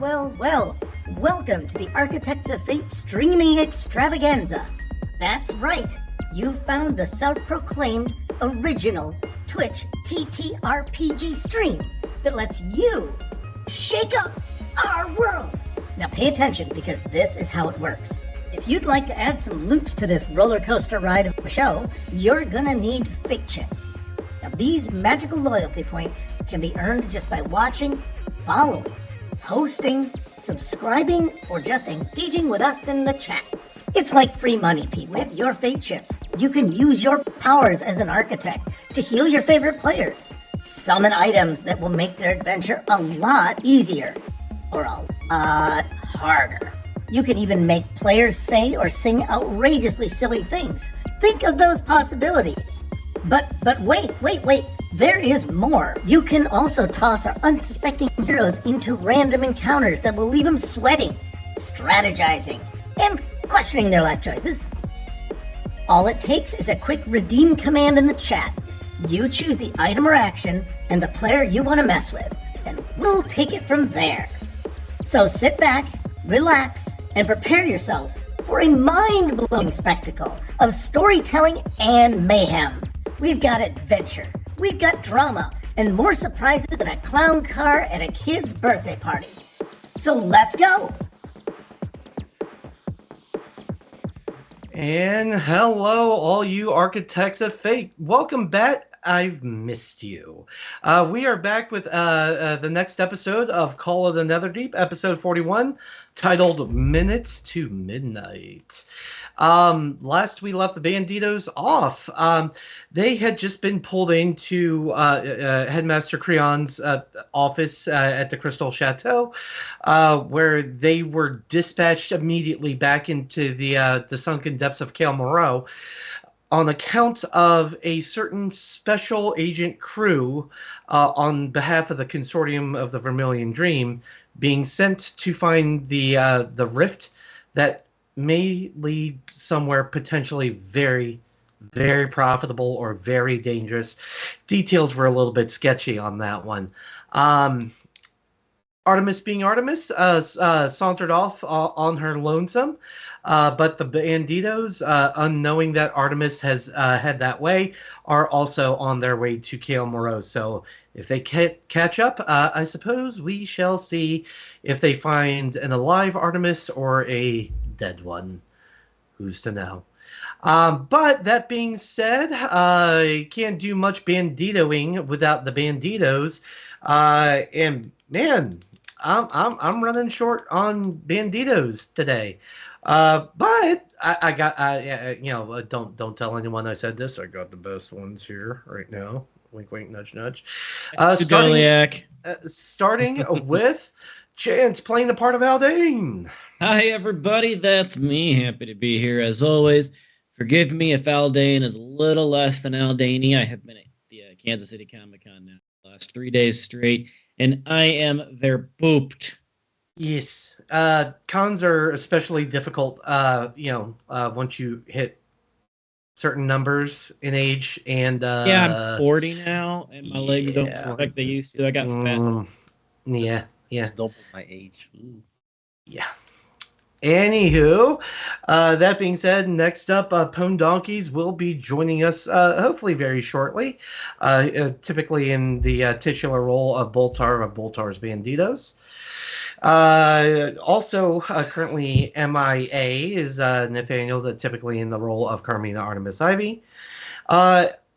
Well. Welcome to the Architects of Fate streaming extravaganza. That's right. You found the self-proclaimed original Twitch TTRPG stream that lets you shake up our world. Now pay attention because this is how it works. If you'd like to add some loops to this roller coaster ride of a show, you're gonna need fate chips. Now these magical loyalty points can be earned just by watching, following, hosting, subscribing, or just engaging with us in the chat. It's like free money, Pete. With your fate chips, you can use your powers as an architect to heal your favorite players, summon items that will make their adventure a lot easier, or a lot harder. You can even make players say or sing outrageously silly things. Think of those possibilities. But wait. There is more. You can also toss our unsuspecting heroes into random encounters that will leave them sweating, strategizing, and questioning their life choices. All it takes is a quick redeem command in the chat. You choose the item or action and the player you want to mess with, and we'll take it from there. So sit back, relax, and prepare yourselves for a mind-blowing spectacle of storytelling and mayhem. We've got adventure, we've got drama, and more surprises than a clown car at a kid's birthday party. So let's go! And hello, all you architects of fate. Welcome back. I've missed you. We are back with the next episode of Call of the Netherdeep, episode 41, titled Minutes to Midnight. Last we left the Banditos off. They had just been pulled into Headmaster Creon's office at the Crystal Chateau, where they were dispatched immediately back into the sunken depths of Cael Morrow on account of a certain special agent crew on behalf of the Consortium of the Vermillion Dream being sent to find the rift that may lead somewhere potentially very, very profitable or very dangerous. Details were a little bit sketchy on that one. Artemis being Artemis sauntered off on her lonesome. But the Banditos, unknowing that Artemis has head that way, are also on their way to Cael Morrow. So if they catch up, I suppose we shall see if they find an alive Artemis or a dead one. Who's to know? But that being said, I can't do much banditoing without the Banditos. And man, I'm running short on Banditos today. But I got don't tell anyone I said this. I got the best ones here right now. Wink, wink, nudge, nudge. Starting with Chance playing the part of Aldane. Hi, everybody. That's me. Happy to be here as always. Forgive me if Aldane is a little less than Aldani. I have been at the Kansas City Comic-Con now the last 3 days straight, and I am booped. Yes. Cons are especially difficult, once you hit certain numbers in age. And I'm 40 now, and my legs don't feel like they used to. I got fat. Yeah. It's double my age. Ooh. Yeah. Anywho, that being said, next up, Pone Donkeys will be joining us hopefully very shortly, typically in the titular role of Boltar of Boltar's Banditos. Also, currently MIA is Nathaniel, typically in the role of Carmina Artemis Ivy.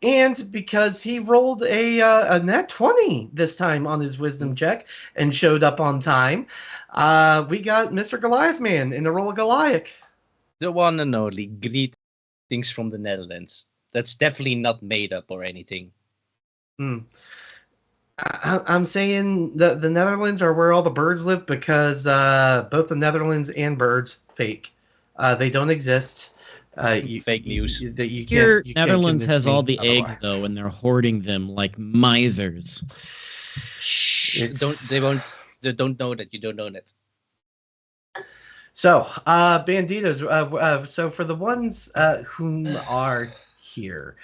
And because he rolled a nat 20 this time on his wisdom check and showed up on time, we got Mr. Goliath Man in the role of Goliath. The one and only greetings from the Netherlands. That's definitely not made up or anything. I'm saying the Netherlands are where all the birds live because both the Netherlands and birds fake. They don't exist. Fake news. You Netherlands has all the eggs though, and they're hoarding them like misers. Shh! They don't know that you don't know that. So, Banditos. So for the ones who are here.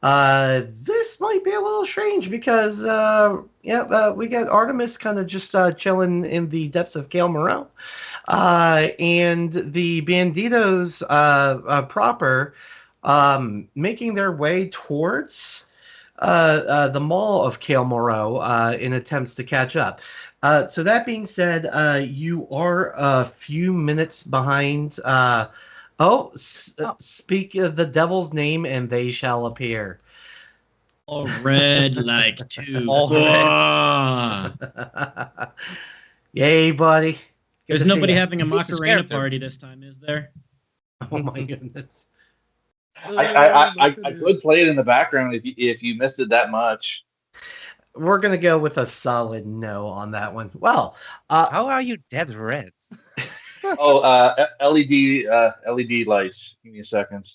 This might be a little strange because we got Artemis kind of just chilling in the depths of Cael Morrow, and the Banditos proper making their way towards the mall of Cael Morrow in attempts to catch up. So that being said, you are a few minutes behind. Speak the devil's name and they shall appear. All red like two. All red. Yay, buddy. Good There's to see nobody ya. having a He fits his Macarena character. party this time, is there? Oh my goodness. I could play it in the background if you missed it that much. We're gonna go with a solid no on that one. Well, How are you dead red? LED lights. Give me a second.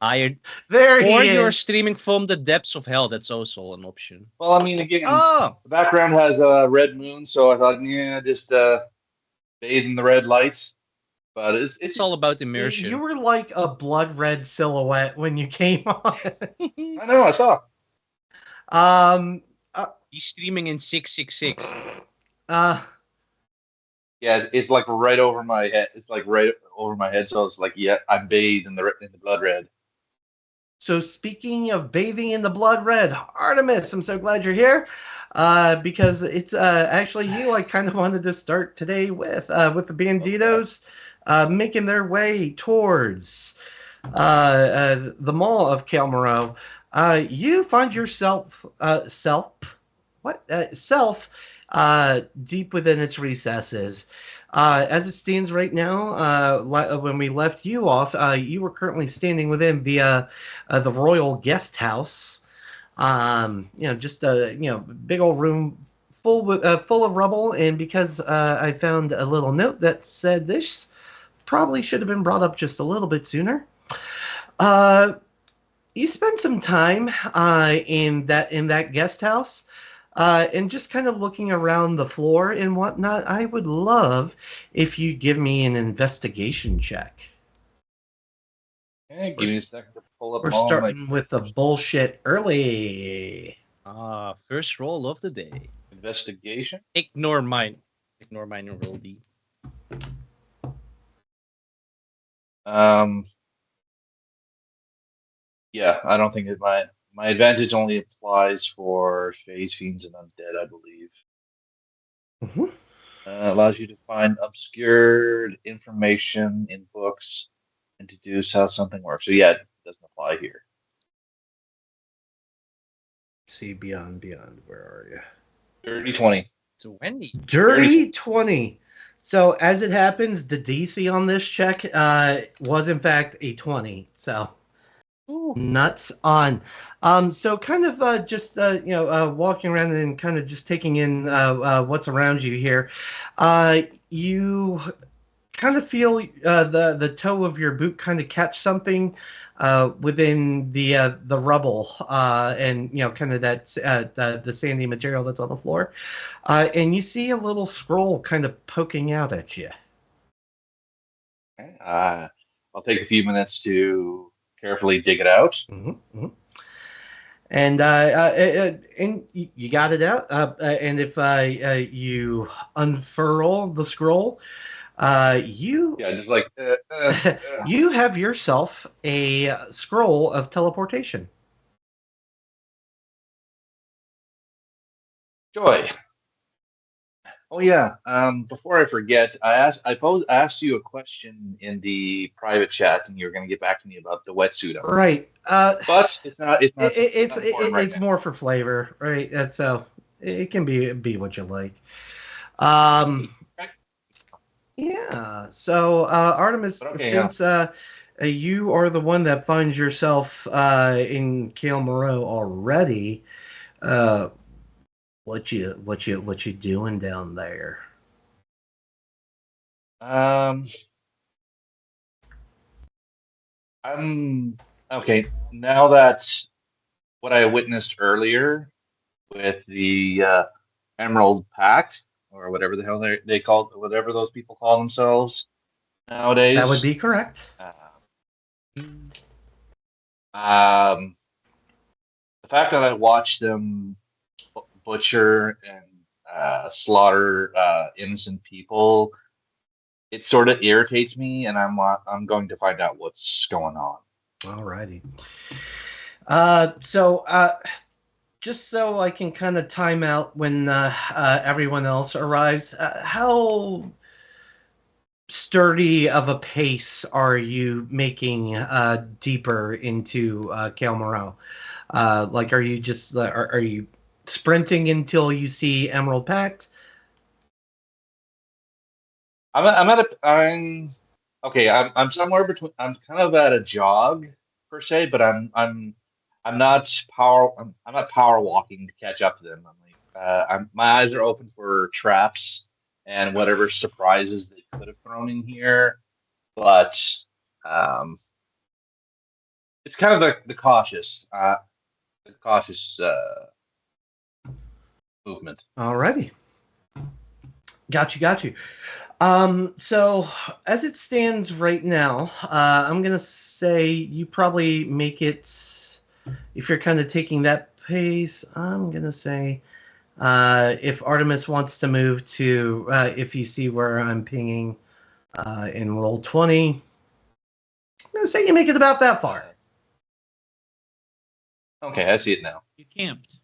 Iron. there Or he you're is. streaming from the depths of hell. That's also an option. Well, I mean, again, Oh, the background has a red moon, so I thought, just bathe in the red lights. But it's all about immersion. You were like a blood red silhouette when you came on. I know, I saw. He's streaming in 666. Yeah, it's like right over my head. It's like right over my head, so it's like, yeah, I'm bathed in the blood red. So speaking of bathing in the blood red, Artemis, I'm so glad you're here. Because it's actually you I kind of wanted to start today with the Banditos making their way towards the mall of Cael Morrow. You find yourself deep within its recesses. As it stands right now, when we left you off, you were currently standing within the royal guest house. Just a big old room full of rubble. And because I found a little note that said this probably should have been brought up just a little bit sooner. You spend some time in that guest house. And just kind of looking around the floor and whatnot, I would love if you give me an investigation check. Okay, give me a second to pull up. We're starting with the bullshit early. First roll of the day. Investigation. Ignore mine. Roll D. Yeah, I don't think my advantage only applies for phase fiends and undead, I believe. Mm-hmm. Allows you to find obscured information in books and deduce how something works. So yeah, it doesn't apply here. See, beyond. Where are you? Dirty 20. So Wendy. Dirty 20. So as it happens, the DC on this check was in fact a 20. So nuts on. So kind of just walking around and kind of just taking in what's around you here. You kind of feel the toe of your boot kind of catch something within the rubble and kind of that the sandy material that's on the floor, and you see a little scroll kind of poking out at you. Okay. I'll take a few minutes to carefully dig it out. Mm-hmm, mm-hmm. And you got it out. And if you unfurl the scroll, you just like you have yourself a scroll of teleportation. Joy. Oh yeah. Before I forget, I asked you a question in the private chat, and you were going to get back to me about the wetsuit. Right. But it's not. It's more for flavor, right? That's so it can be what you like. Yeah. So Artemis, since you are the one that finds yourself in Cael Morrow already, what you doing down there? I'm okay. Now that what I witnessed earlier with the Emerald Pact, or whatever the hell they call, whatever those people call themselves nowadays. That would be correct. The fact that I watched them butcher and slaughter innocent people, it sort of irritates me, and I'm going to find out what's going on. Alrighty. Just so I can kind of time out when everyone else arrives, how sturdy of a pace are you making deeper into Cael Morrow? Like, are you just are you sprinting until you see Emerald Pact? I'm okay. I'm somewhere between. I'm kind of at a jog per se, but I'm not I'm not power walking to catch up to them. I'm like my eyes are open for traps and whatever surprises they could have thrown in here, but um, it's kind of the cautious movement. Alrighty. Got you. So as it stands right now, I'm gonna say you probably make it if you're kind of taking that pace. I'm gonna say if Artemis wants to move to, if you see where I'm pinging in roll 20, I'm gonna say you make it about that far. Okay, I see it now. You camped.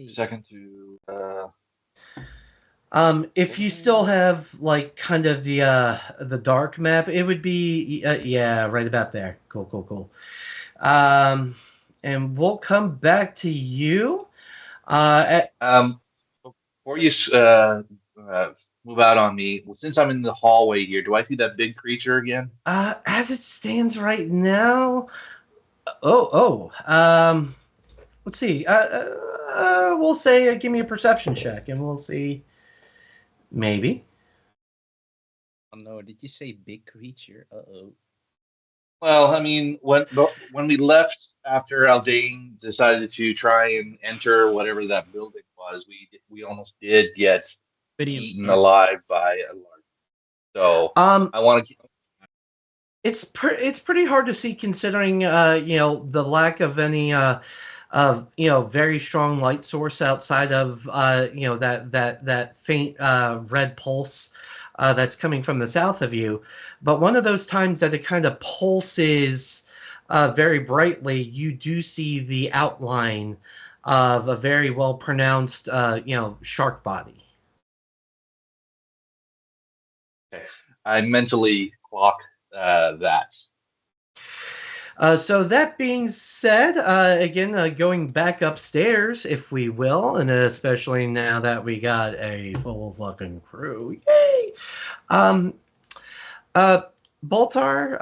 Second to. If you still have like kind of the dark map, it would be yeah, right about there. Cool. And we'll come back to you. Before you move out on me, well, since I'm in the hallway here, do I see that big creature again? As it stands right now, let's see. We'll say give me a perception check, and we'll see. Maybe. Oh no, did you say big creature? Uh-oh. Well, I mean, when we left after Aldane decided to try and enter whatever that building was, we almost did get eaten alive by a large. So I want to keep. It's pretty hard to see considering the lack of any very strong light source outside of that faint red pulse that's coming from the south of you. But one of those times that it kind of pulses very brightly, you do see the outline of a very well pronounced shark body. Okay. I mentally clock that. So that being said, again, going back upstairs, if we will, and especially now that we got a full fucking crew, yay! Boltar,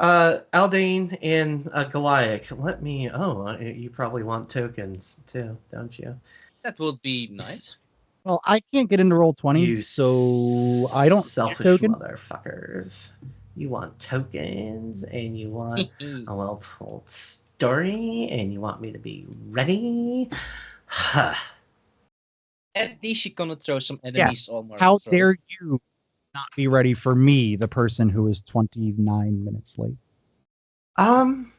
Aldane, and Goliath. Let me. Oh, you probably want tokens too, don't you? That would be nice. Well, I can't get into roll 20, You so I don't selfish token. motherfuckers. You want tokens, and you want a well-told story, and you want me to be ready? Huh. At least you're gonna throw some enemies on my How throat. dare you not be ready for me, the person who is 29 minutes late? I'm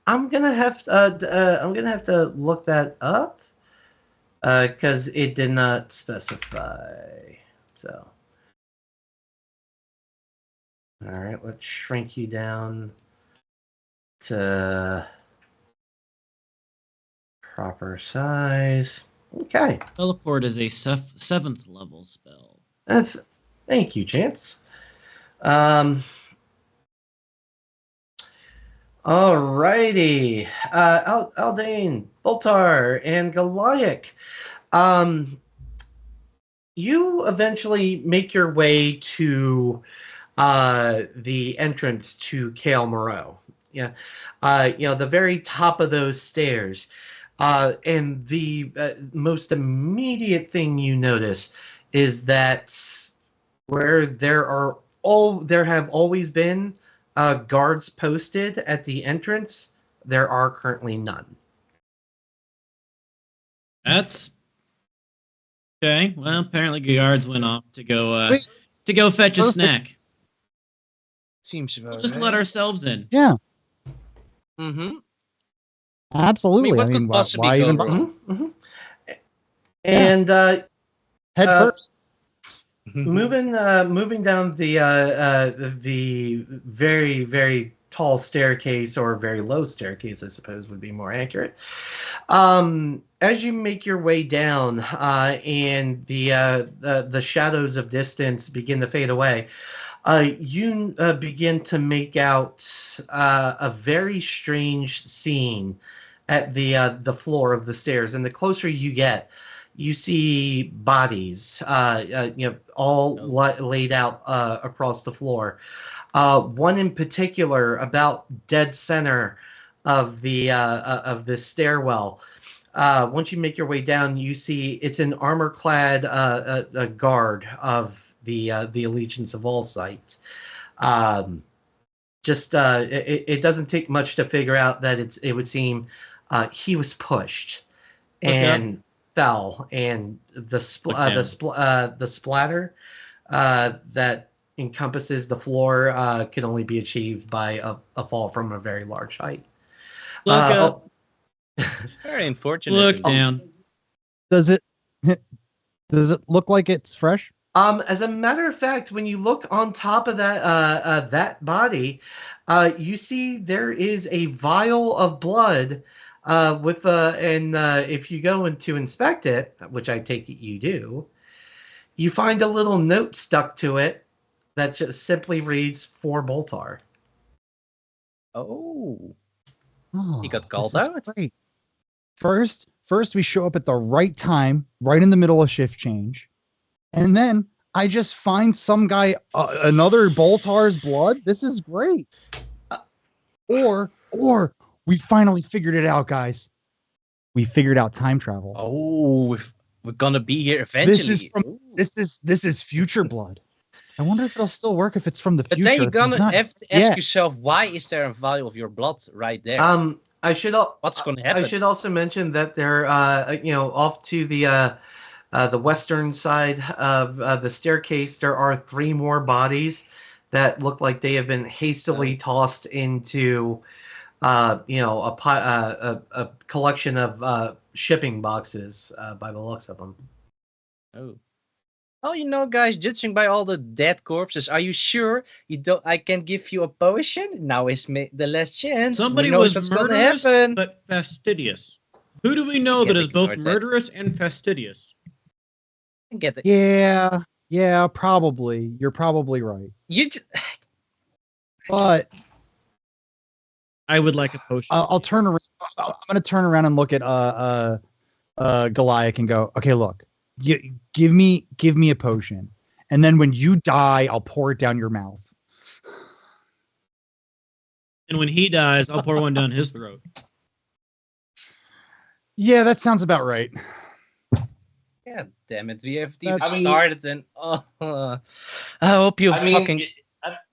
gonna have to look that up because it did not specify. So, all right, let's shrink you down to proper size. Okay. Teleport is a 7th level spell. Thank you, Chance. Alrighty. Aldane, Boltar, and Goliath. You eventually make your way to the entrance to Cael Morrow. Yeah. The very top of those stairs. And the most immediate thing you notice is that where there have always been guards posted at the entrance, there are currently none. That's okay. Well, apparently the guards went off to go fetch a snack. Seems about We'll just right. let ourselves in. Yeah. Mm-hmm. Absolutely. what could possibly why go even wrong? And head Uh, first? moving down the very very tall staircase, or very low staircase, I suppose would be more accurate. As you make your way down, and the shadows of distance begin to fade away, you begin to make out a very strange scene at the floor of the stairs. And the closer you get, you see bodies, all laid out across the floor. One in particular, about dead center of the stairwell. Once you make your way down, you see it's an armor-clad guard of the Allegiance of Allsight. It doesn't take much to figure out that it would seem he was pushed and fell, and the splatter that encompasses the floor can only be achieved by a fall from a very large height. Look up. Very unfortunate. Look down. Does it look like it's fresh? As a matter of fact, when you look on top of that body, you see there is a vial of blood if you go in to inspect it, which I take it you do, you find a little note stuck to it that just simply reads "For Boltar." Oh, Oh, he got called this is out. great. First we show up at the right time, right in the middle of shift change, and then I just find some guy another Boltar's blood. This is great. Or we finally figured it out, guys. We figured out time travel. Oh, we're gonna be here eventually. This is future blood. I wonder if it'll still work if it's from the future. But then you're if he's gonna not have to ask yet. yourself, why is there a vial of your blood right there? What's going to happen? I should also mention that they're off to the western side of the staircase. There are 3 more bodies that look like they have been hastily tossed into a collection of shipping boxes by the looks of them. Oh. Well, guys, judging by all the dead corpses, are you sure you don't? I can give you a potion. Now is the last chance. Somebody Who knows was what's gonna murderous happen? but fastidious. Who do we know that is both murderous and fastidious? Get it? Yeah, probably. You're probably right. But I would like a potion. I'll turn around. I'm going to turn around and look at Goliath and go, okay, look, give me a potion, and then when you die, I'll pour it down your mouth. And when he dies, I'll pour one down his throat. Yeah, that sounds about right. Yeah, damn it. We have started and I hope you fucking...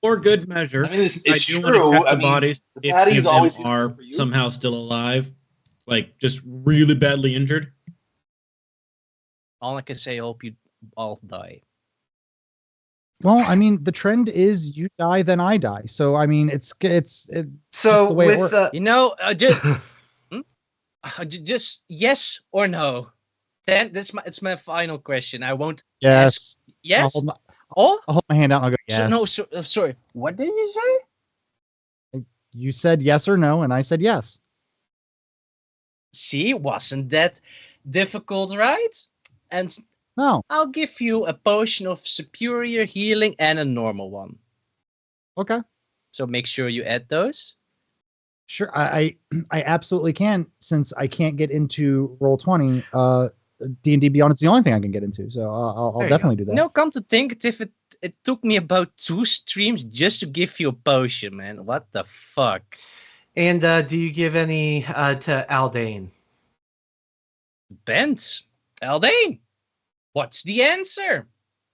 For good measure, it's I do true. want to check the bodies the if any of them always are somehow still alive, like just really badly injured. All I can say, I hope you all die. Well, I mean, the trend is you die, then I die. So, I mean, it's So just the way it works. Just yes or no. Then it's my final question. I won't. Yes. Yes. I'll hold my hand out and I'll go, yes. Sorry. What did you say? You said yes or no, and I said yes. See, wasn't that difficult, right? And no, I'll give you a potion of superior healing and a normal one. Okay. So make sure you add those. Sure, I absolutely can, since I can't get into Roll20. D&D Beyond, it's the only thing I can get into, so I'll definitely do that. No, come to think, it took me about 2 streams just to give you a potion, man. What the fuck? And do you give any to Aldane? Bent. Aldane, what's the answer?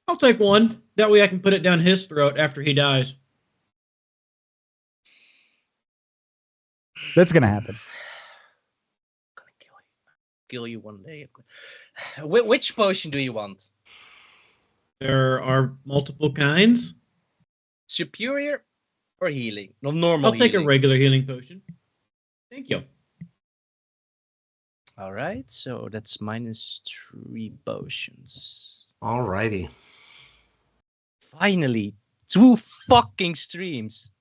I'll take one. That way I can put it down his throat after he dies. That's gonna happen. I'm gonna kill you one day. Which potion do you want? There are multiple kinds. Superior or healing? No, normal. I'll take a regular healing potion. Thank you. All right, so that's -3 potions. Alrighty. Finally, 2 fucking streams.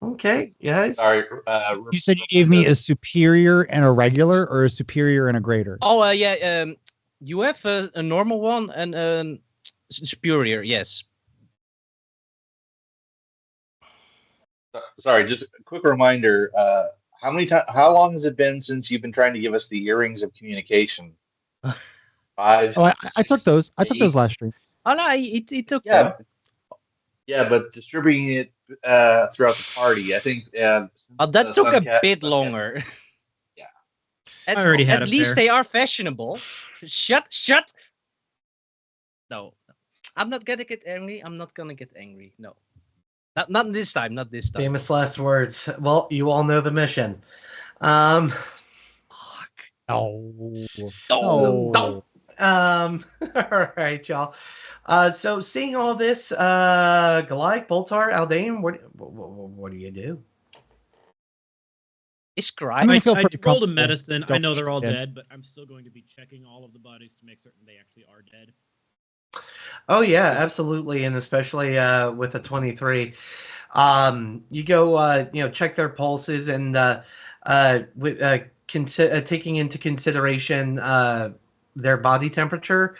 Okay, guys. Sorry. You said you gave me a superior and a regular, or a superior and a greater. Oh, yeah. You have a normal one and a superior. Yes. Sorry, just a quick reminder. How long has it been since you've been trying to give us the earrings of communication? 5. Oh, I took those. I took those 8? last stream. Oh no, it took Yeah, them. yeah, but distributing it throughout the party, I think. Since, That took a Suncat- bit Suncat- longer. Yeah. I already had At it least there. they are fashionable. Shut. No, I'm not gonna get angry. I'm not gonna get angry. No, not this time. Not this time. Famous last words. Well, you all know the mission. Fuck. No. No. All right, y'all. So seeing all this, Goliath, Boltar, Aldane, what do you do? Is I'm crying. gonna feel I pretty rolled a comfortable. medicine. I know they're all Yeah. dead, but I'm still going to be checking all of the bodies to make certain they actually are dead. Oh yeah, absolutely, and especially with the 23, you go, check their pulses and with taking into consideration their body temperature,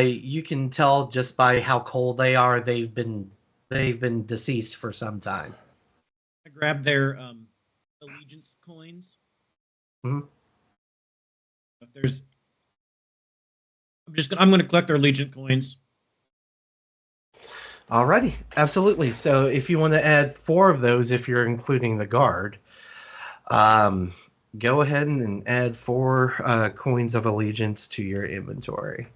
you can tell just by how cold they are. They've been deceased for some time. I grabbed their allegiance coins. Mhm. If there's, I'm gonna collect their allegiance coins. Alrighty, absolutely. So if you want to add 4 of those, if you're including the guard, go ahead and add 4 coins of allegiance to your inventory.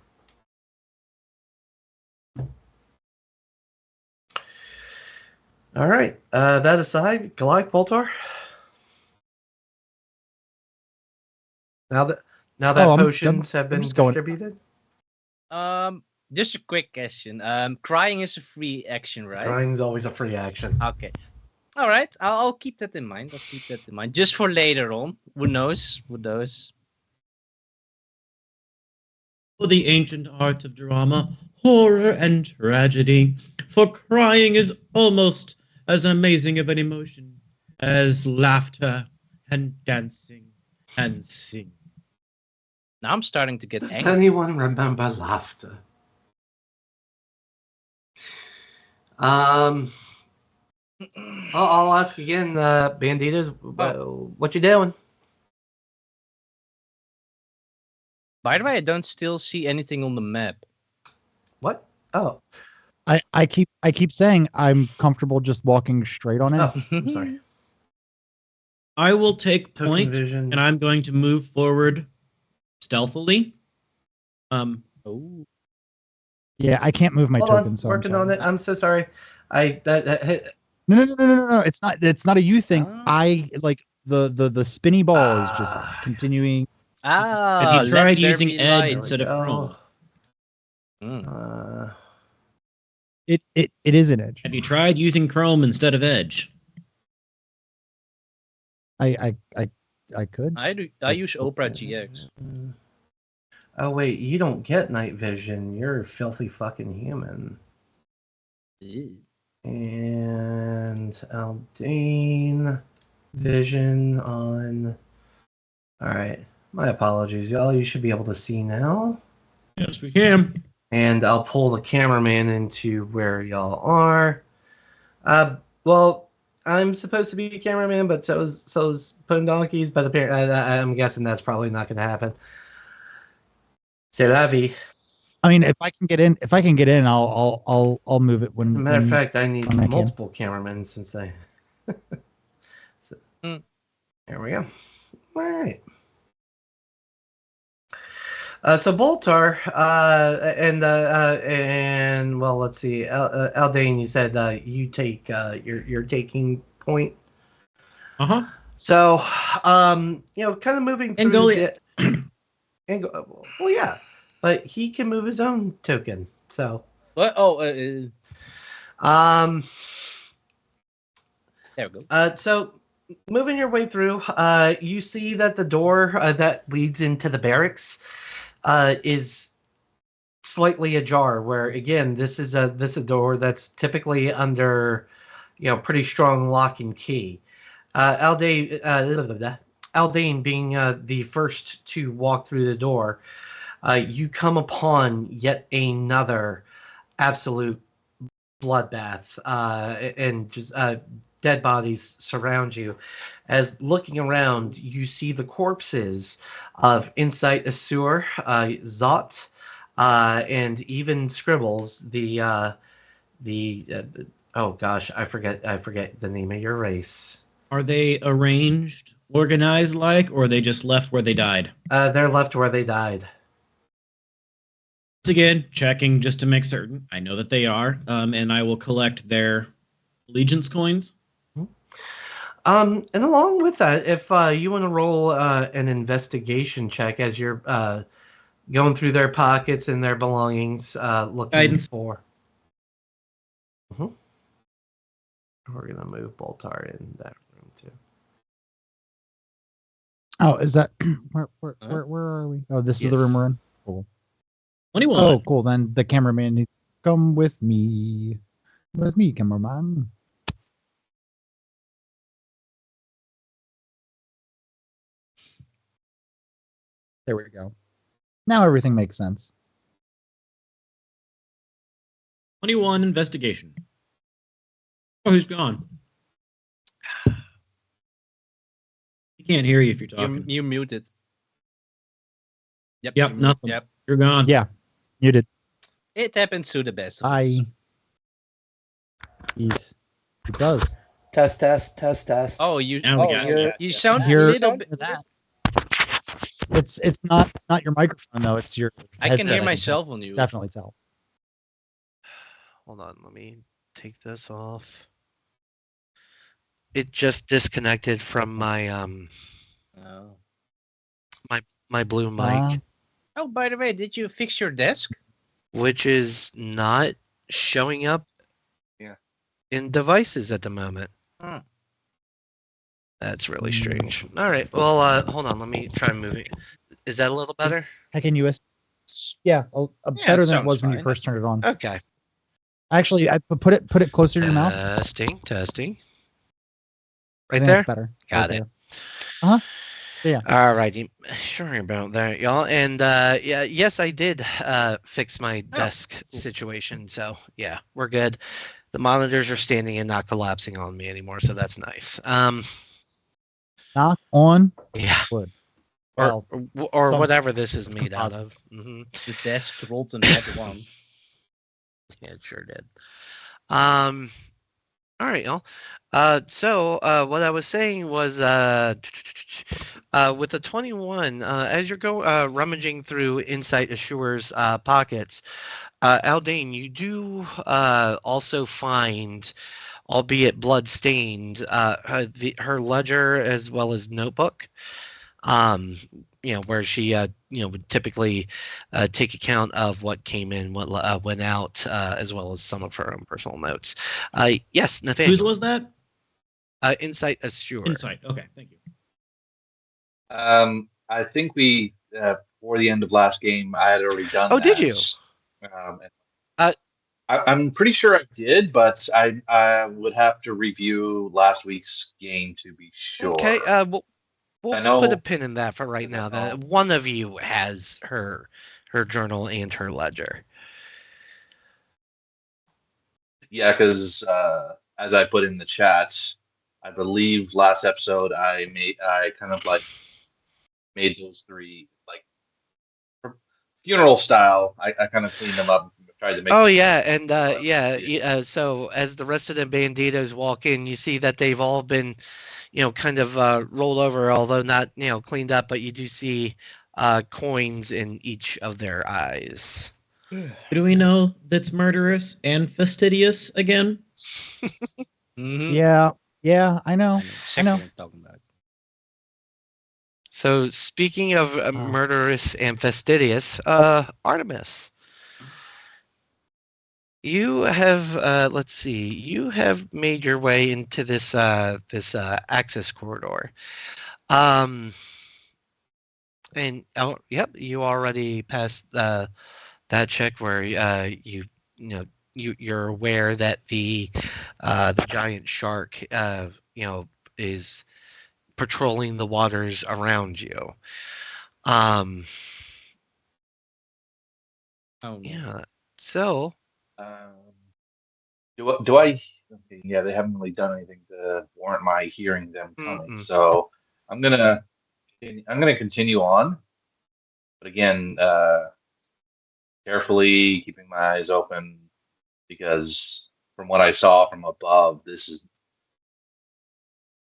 All right. That aside, Goliath, Boltar. Now that potions have been just going. distributed, Just a quick question. Crying is a free action, right? crying's always a free action. Okay. All right. I'll keep that in mind. Just for later on. Who knows? For the ancient art of drama, horror, and tragedy, for crying is almost as amazing of an emotion as laughter and dancing and singing. Now I'm starting to get Does angry. anyone remember laughter? I'll ask again, Banditos. What you doing? By the way, I don't still see anything on the map. What? Oh, I keep saying I'm comfortable just walking straight on in. oh, I'm sorry. I will take Token point, vision. and I'm going to move forward stealthily. Oh. Yeah, I can't move my Hold token. on, So working on it. I'm so sorry. No. It's not a you thing. Ah. I like the spinny ball is just continuing. Have you let tried there using be edge light. instead of chrome? Mm. It is an edge. Have you tried using chrome instead of edge? I could. I use Opera GX. Oh wait, you don't get night vision. You're a filthy fucking human. And Aldane vision on. All right, my apologies, y'all. You should be able to see now. Yes, we can. And I'll pull the cameraman into where y'all are. Well, I'm supposed to be a cameraman, but so's Pwn Donkeys. But apparently, I'm guessing that's probably not going to happen. C'est la vie. I mean, if I can get in, I'll move it when. Matter of when- fact, I need when I can. multiple cameramen since I. So, There we go. All right. So Boltar, and well, let's see, Aldane, you said you take you're taking point. So kind of moving through. And Goliath. Well, yeah, but he can move his own token. So What? Oh, um, there we go. so moving your way through, you see that the door that leads into the barracks is slightly ajar. Where again, this is a door that's typically under, pretty strong lock and key. Aldane being the first to walk through the door, you come upon yet another absolute bloodbath, and just dead bodies surround you. As looking around, you see the corpses of Insight Assur, Zot, and even Scribbles, the oh gosh, I forget the name of your race. Are they arranged, organized like, or are they just left where they died? They're left where they died. Once again, checking just to make certain. I know that they are, and I will collect their allegiance coins. And along with that, if you want to roll an investigation check as you're going through their pockets and their belongings, looking Guidance. for. Mhm. We're gonna move Boltar in that room too. Oh, is that where are we? Oh, this is the room Yes. we're in. Cool. 21. Oh, cool. Then the cameraman needs to come with me. With me, cameraman. There we go. Now everything makes sense. 21 investigation. Oh, who's gone? He can't hear you if you're talking. You muted. Yep, you muted. nothing. Yep. You're gone. Yeah, muted. It happens to the best of Hi. us. Yes, it does. Test. Oh, you. Now we Oh, got you're- you. You sound a You're- little bit. That. It's not your microphone though. It's your. I can headset. hear myself on you. Definitely tell. Hold on, let me take this off. It just disconnected from my Oh. my blue mic, Oh, by the way, did you fix your desk? which is not showing up in devices at the moment. Hmm. That's really strange. All right, well, hold on, let me try moving. Is that a little better? Heck in US. Yeah, Yeah, better it than it sounds was when you fine. first turned it on. Okay. Actually, I put it closer to your mouth. Testing. I Right think there? that's better. Got Right it. there. Yeah. All righty. Sorry about that, y'all. And yes, I did fix my desk situation. So yeah, we're good. The monitors are standing and not collapsing on me anymore, so that's nice. Knock on Yeah. wood. Or Well, or some- whatever this is some made out composite. of. The desk rolled on that one. Yeah, it sure did. All right, y'all. So what I was saying was, with the 21, as you're rummaging through Insight Assure's pockets, Aldane, you do also find, albeit blood-stained, her ledger as well as notebook. Where she, would typically take account of what came in, what went out, as well as some of her own personal notes. Yes, Nathaniel. Whose was that? Insight Assure. Insight. Okay, thank you. I think we before the end of last game, I had already done. Oh, that. did you? I'm pretty sure I did, but I would have to review last week's game to be sure. Okay. We'll I know- put a pin in that for right now. I That know. one of you has her journal and her ledger. Yeah, because as I put in the chat, I believe last episode I kind of like made those three like funeral style. I kind of cleaned them up and tried to make. Oh yeah, and so as the rest of the banditos walk in, you see that they've all been, kind of rolled over, although not, cleaned up. But you do see coins in each of their eyes. Do we know that's murderous and fastidious again? Mm-hmm. Yeah, I know. I know. Talking about. So speaking of murderous and fastidious, Artemis. You have let's see. You have made your way into this access corridor. And oh, yep, you already passed that check where you know you're aware that the giant shark is patrolling the waters around you. Um, Oh no. yeah. So Um, do I? Okay, yeah, they haven't really done anything to warrant my hearing them coming. mm-mm. So I'm gonna continue on, but again, carefully keeping my eyes open because from what I saw from above, this is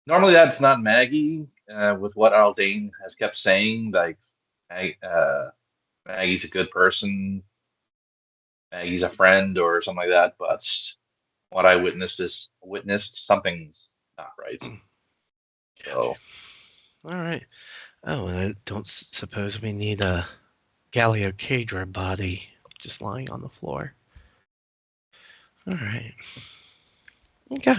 normally that's not Maggie. With what Aldane has kept saying, like Maggie's a good person, Maggie's a friend, or something like that. But what I witnessed something's not right. So All right. Oh, and I don't suppose we need a Galio Cadra body just lying on the floor. All right. Okay.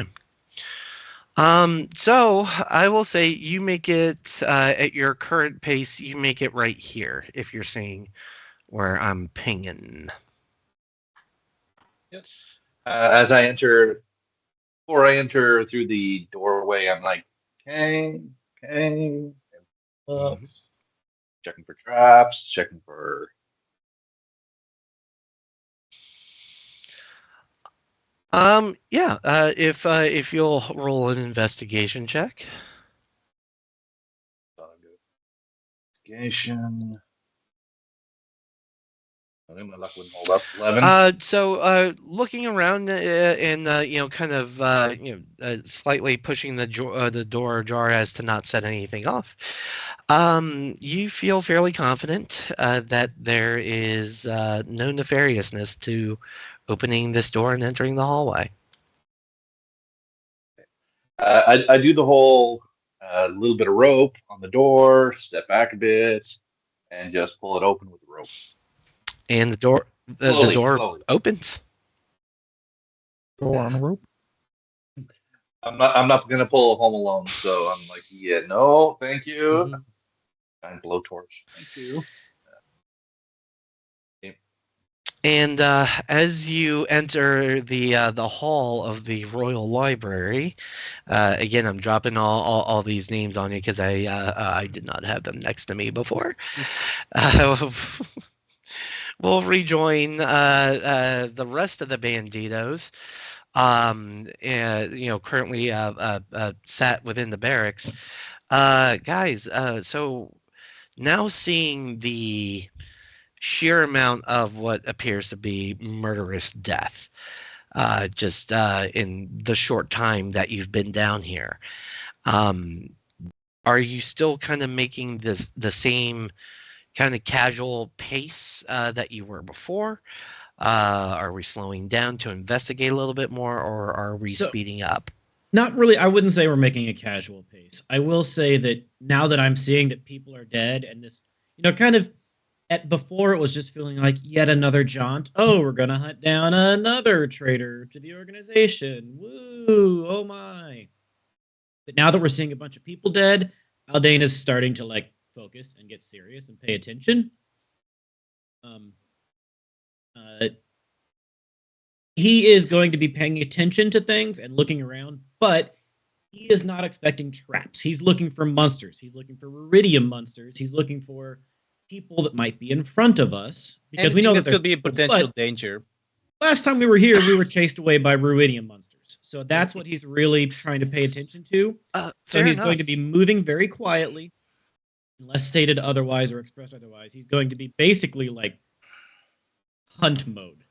So I will say you make it at your current pace. You make it right here if you're seeing where I'm pinging. as I enter, before I enter through the doorway, I'm like, okay, okay, Mhm. checking for traps, checking for. Yeah. If you'll roll an investigation check. Investigation. I think my luck wouldn't hold up. 11. Looking around and kind of slightly pushing the door ajar as to not set anything off. You feel fairly confident that there is no nefariousness to opening this door and entering the hallway. I do the whole little bit of rope on the door, step back a bit, and just pull it open with the rope. And the Slowly, door slowly. opens. Door on a rope. I'm not gonna pull a Home Alone, so I'm like, yeah, no, thank you. Mhm. And blowtorch, thank you. And as you enter the hall of the Royal Library, again, I'm dropping all these names on you because I did not have them next to me before. We'll rejoin the rest of the Banditos. Currently sat within the barracks. Guys, so now seeing the sheer amount of what appears to be murderous death just in the short time that you've been down here. Um, are you still kind of making the same kind of casual pace that you were before? Are we slowing down to investigate a little bit more, or are we So- speeding up? Not really. I wouldn't say we're making a casual pace. I will say that now that I'm seeing that people are dead and this, kind of before it was just feeling like yet another jaunt. Oh, we're going to hunt down another traitor to the organization. Woo. Oh my. But now that we're seeing a bunch of people dead, Aldane is starting to focus and get serious and pay attention. He is going to be paying attention to things and looking around, but he is not expecting traps. He's looking for monsters. He's looking for Viridium monsters. He's looking for people that might be in front of us because we know that could be a there's potential but danger. last time we were here, we were chased away by Ruidium monsters. So that's what he's really trying to pay attention to. So Fair he's enough. going to be moving very quietly, unless stated otherwise or expressed otherwise. He's going to be basically like hunt mode.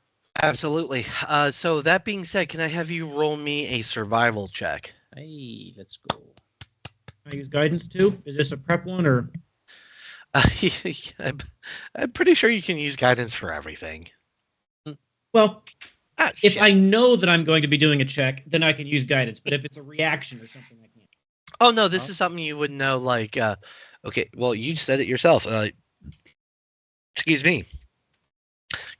Absolutely. So that being said, can I have you roll me a survival check? Hey, let's go. I use guidance too. Is this a prep one or? I'm pretty sure you can use guidance for everything. Well, if shit. I know that I'm going to be doing a check, then I can use guidance. But if it's a reaction or something, I can't. Oh no, this is something you would know. Okay, well, you said it yourself. Excuse me.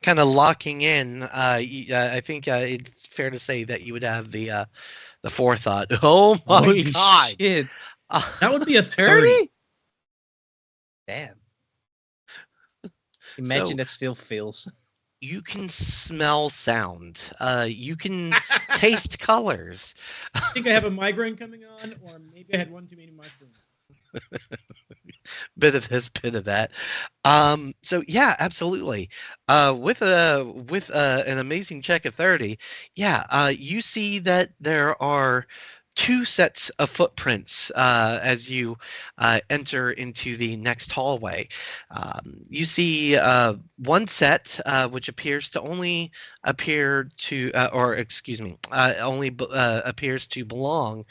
kind of locking in, I think it's fair to say that you would have the forethought. Oh my Holy god! shit! That would be a 30. Damn. Imagine So that still fails. you can smell sound. You can taste colors. I think I have a migraine coming on, or maybe I had one too many mushrooms. Bit of this, bit of that. So yeah, absolutely. With an amazing check of 30, yeah, you see that there are two sets of footprints as you enter into the next hallway. You see one set which appears to only appear to, or excuse me, appears to belong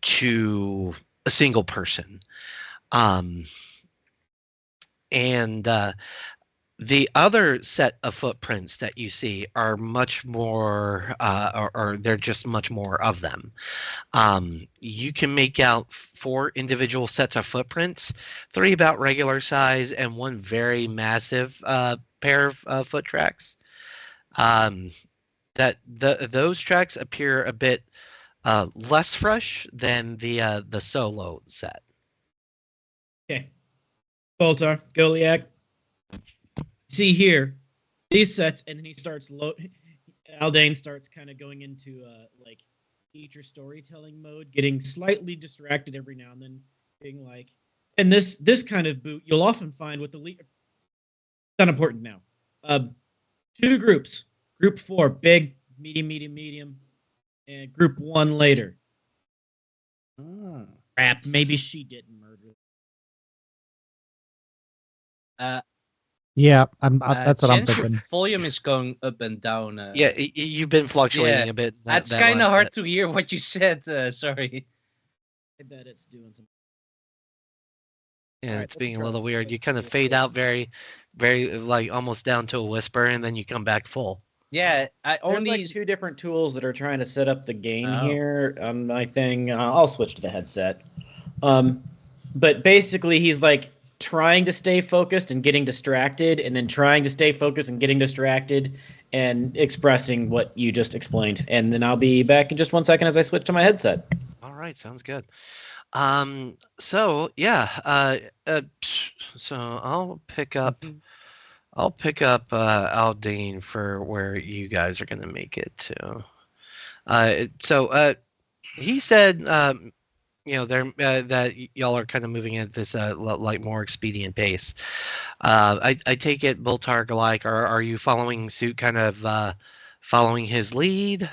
to a single person. And the other set of footprints that you see are much more, or they're just much more of them. You can make out 4 individual sets of footprints, 3 about regular size, and 1 very massive pair of foot tracks. Those tracks appear a bit less fresh than the solo set. Okay. Boltar, Goliath. See here, these sets, and then he starts Aldane starts kind of going into like feature storytelling mode, getting slightly distracted every now and then, being like, and this kind of boot you'll often find with the lead. Not important now. 2 groups. Group 4, big, medium, and group 1 later. Crap, maybe she didn't murder. Yeah, that's what I'm Chance your thinking. volume is going up and down. Yeah, you've been fluctuating yeah, a bit. It's that kind of last hard bit. to hear what you said. Sorry. I bet it's doing some. Yeah, Alright, it's let's being a try little it. weird. You Let's kind of see if fade out this- very, very like almost down to a whisper, and then you come back full. Yeah, I There's only. like 2 different tools that are trying to set up the gain Oh. here on my thing. I'll switch to the headset. But basically, he's like trying to stay focused and getting distracted, and then trying to stay focused and getting distracted, and expressing what you just explained. And then I'll be back in just 1 second as I switch to my headset. All right, sounds good. So yeah, so I'll pick up Aldane for where you guys are gonna make it to. So he said, that y'all are kind of moving at this like more expedient pace. I take it, Boltar Galike, are you following suit, kind of following his lead?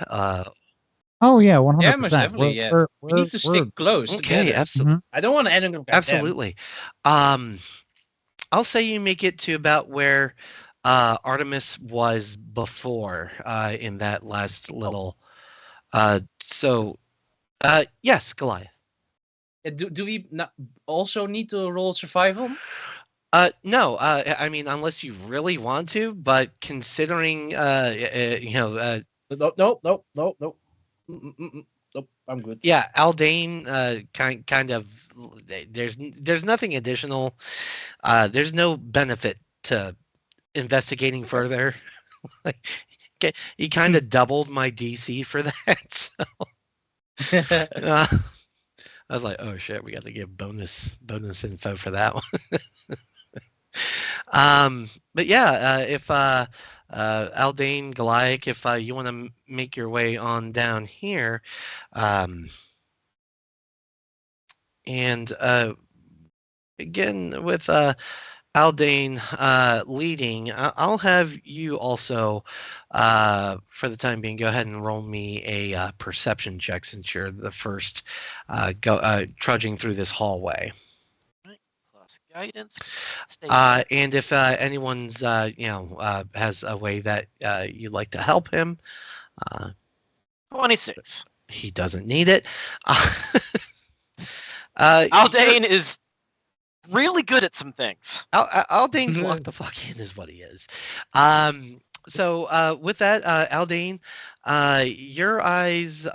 Oh yeah, 100%. Yeah, most definitely. Yeah, we need to stick close Okay, together. absolutely. I don't want to end up. Absolutely. I'll say you make it to about where Artemis was before in that last little. Yes, Goliath. Do we not also need to roll survival? No, I mean, unless you really want to, but considering, No. Nope. I'm good. yeah, Aldane, kind of, there's nothing additional. There's no benefit to investigating further. Like, he kind of doubled my DC for that. So I was like, oh shit, we got to give bonus info for that one. But yeah, if Aldane, Goliath, if you want to make your way on down here, and again with Aldane leading, I'll have you also, for the time being, go ahead and roll me a perception check since you're the first trudging through this hallway. Plus guidance. And if anyone's has a way that you'd like to help him, 26. he doesn't need it. Aldane is really good at some things. Aldane's locked the fuck in, is what he is. So with that, Aldane, your eyes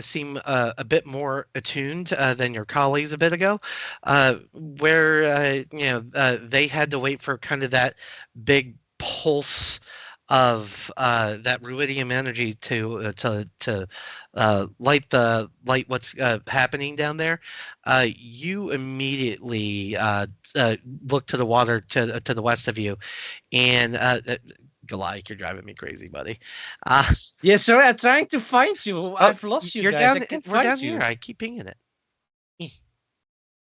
seem a bit more attuned than your colleagues a bit ago, where they had to wait for kind of that big pulse of that ruidium energy to light what's happening down there, you immediately look to the water to the west of you, and Goliath, you're driving me crazy, buddy. Yes, sir. I'm trying to find you. I've lost you you're guys. down. I can't We're find down you. here. I keep pinging it.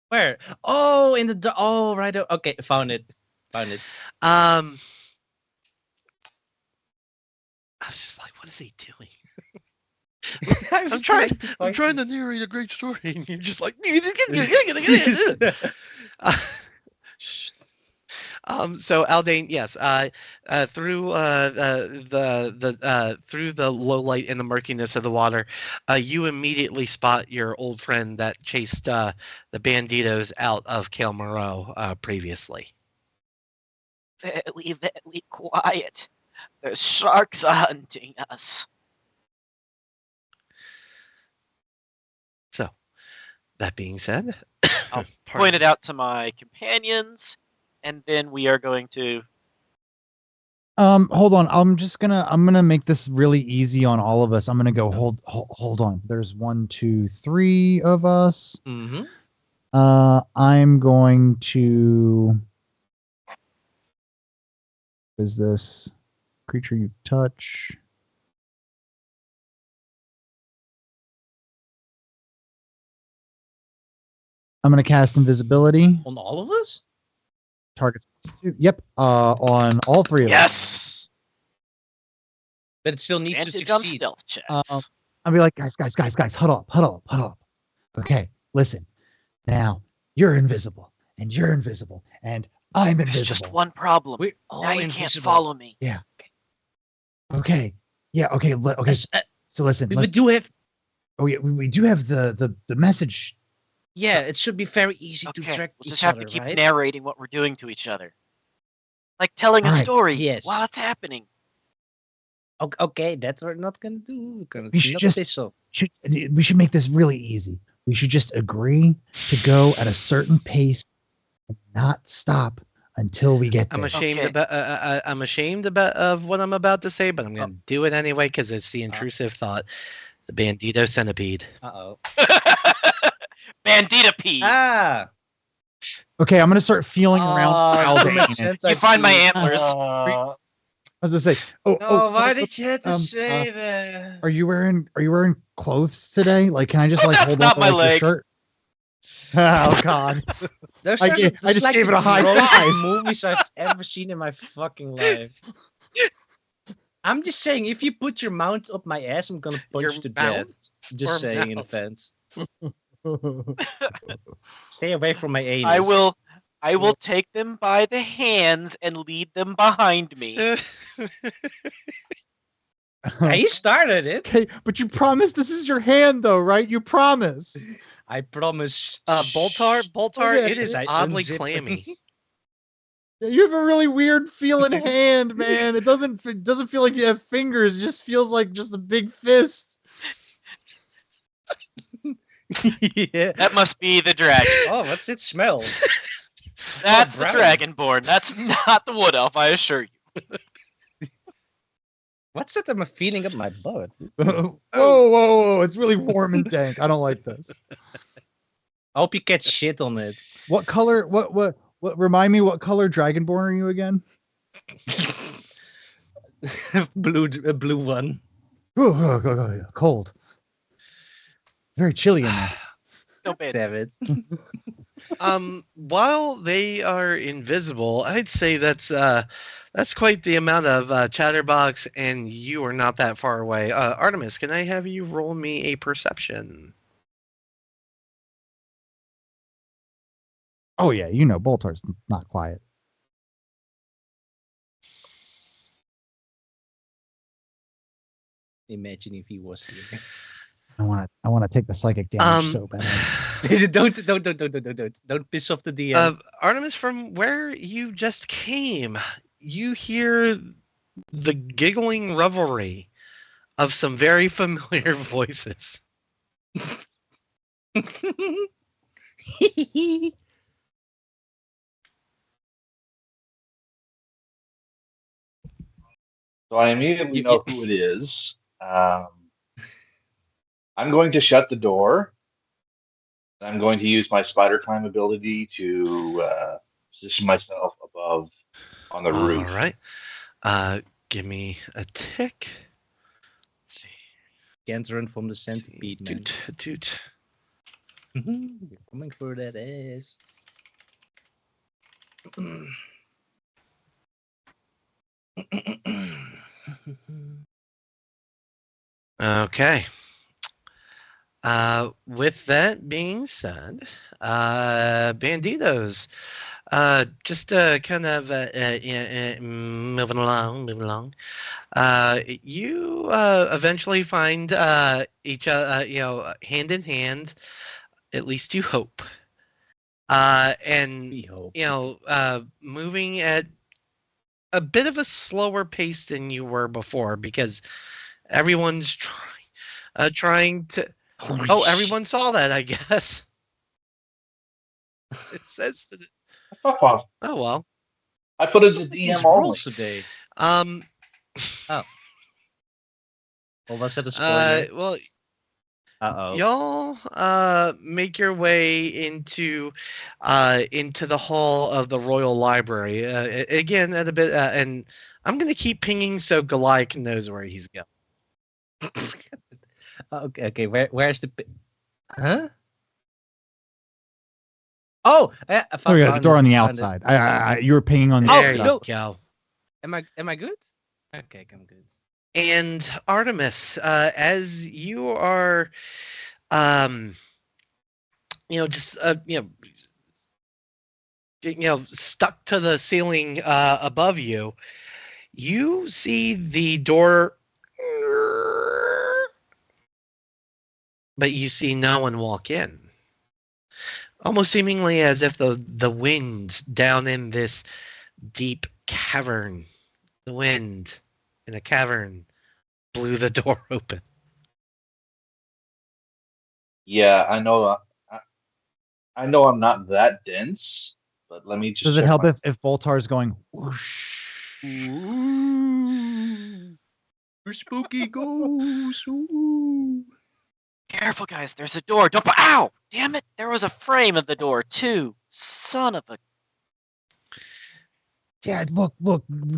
Where? Oh, in the oh right. Okay, found it. Found it. I was just like, what is he doing? I'm trying to narrate a great story, and you're just like, so Aldane, yes, through through the low light and the murkiness of the water, you immediately spot your old friend that chased the Banditos out of Cael Morrow previously. Very, very quiet. The sharks are hunting us. So, that being said, I'll point it out to my companions, and then we are going to. Hold on. I'm gonna make this really easy on all of us. I'm gonna go hold on. There's 1, 2, 3 of us. Mm-hmm. I'm going to. Is this creature you touch? I'm gonna cast invisibility On all of us? targets. Yep. On all 3 of us. Yes! But it still needs to Advantage on succeed. stealth checks. I'll be like, guys, huddle up. Okay, listen. Now you're invisible, and you're invisible, and I'm invisible. There's just one problem. We're all Now you invisible. can't follow me. Yeah. Okay. Yeah. Okay. Okay. So listen. We do have. Oh yeah, we do have the message. Yeah, it should be very easy to Okay, track we'll each just have other, to keep right? narrating what we're doing to each other. Like telling a All right, story yes. while it's happening. Okay, that's what we're not gonna do. We're gonna We should just- official. We should make this really easy. We should just agree to go at a certain pace and not stop until we get there. I'm ashamed Okay. about I'm ashamed of what I'm about to say, but I'm gonna do it anyway because it's the intrusive thought. The Bandito centipede. Uh-oh. Bandita-pede. Ah! Okay, I'm gonna start feeling around for that Aldane. makes sense. You find my I antlers. I was gonna say, No, why sorry, did you have to um, say that? are you wearing clothes today? Like, can I just like That's hold not on to my like, your leg. shirt? Oh God! Those I are gave- I just like gave the it a high grossest five. movies I've ever seen in my fucking life. I'm just saying, if you put your mount up my ass, I'm gonna punch Your you to mouth death. Just or saying in mouth? offense. Stay away from my anus. I will take them by the hands and lead them behind me. Yeah, you started it. Okay, but you promise this is your hand, though, right? You promise. I promise. Boltar, Okay, it is I oddly unzip- clammy. Yeah, you have a really weird feeling hand, man. It doesn't feel like you have fingers. It just feels like just a big fist. Yeah. That must be the dragon. Oh, what's it smell? That's the brown. dragonborn. That's not the wood elf, I assure you. What's it? I'm feeling up my butt. Whoa! It's really warm and dank. I don't like this. I hope you catch shit on it. What color? What? Remind me, what color Dragonborn are you again? A blue one. Ooh, cold. Very chilly in there. No bad. Damn it. While they are invisible, I'd say that's quite the amount of chatterbox, and you are not that far away. Artemis, can I have you roll me a perception? Oh yeah, you know Boltar's not quiet. Imagine if he was here. I want to take the psychic damage so bad. Don't piss off the DM. Artemis, from where you just came, you hear the giggling revelry of some very familiar voices. So I immediately You- know who it is. I'm going to shut the door. I'm going to use my spider climb ability to position myself above on the All roof. right. Give me a tick. Let's see. Can't run from the Let's see. centipede, man. Toot. You're coming for that ass. Okay. With that being said, Banditos, just kind of moving along. You eventually find each other, hand in hand. At least you hope. And We hope. moving at a bit of a slower pace than you were before because everyone's trying to. Holy Oh, shit. everyone saw that, I guess. It says. Fuck off. Oh well. I put it What's to up with these DM only. rules today? Um. Well, was that a spoiler? Well, Uh-oh. y'all make your way into the hall of the Royal Library again at a bit, and I'm gonna keep pinging so Goliath knows where he's going. Okay. Where's the... Huh? Oh! I There we go. The found door it, on the found it. outside. You were pinging on the There outside. you no. go. Am I good? Okay, I'm good. And Artemis, as you are, just stuck to the ceiling above you, you see the door, but you see no one walk in. Almost seemingly as if the wind down in this deep cavern, the wind in a cavern blew the door open. Yeah, I know. I know I'm not that dense, but let me just. Does it check help my- if Voltar's going whoosh? Ooh. Spooky ghost. Ooh. Careful, guys. There's a door. Don't. Ow! Damn it! There was a frame of the door too. Son of a. Yeah, look.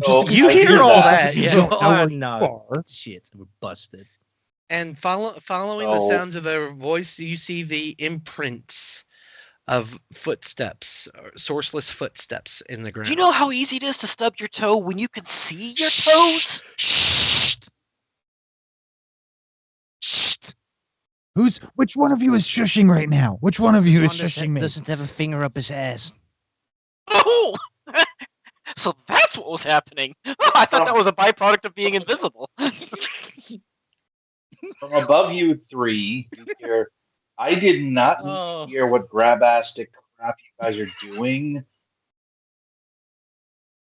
So, Just You I hear hear all that. that, yeah. You don't know Oh, where no. you are. Shit, we're busted. And following the So- sounds of their voice, you see the imprints of footsteps, or sourceless footsteps in the ground. Do you know how easy it is to stub your toe when you can see your toes? Shh. Which one of you is shushing right now? Which one of you is shushing me? Doesn't have a finger up his ass. Oh! So that's what was happening. I thought that was a byproduct of being invisible. From above you three, you hear. I did not need Oh. to hear what grabastic crap you guys are doing.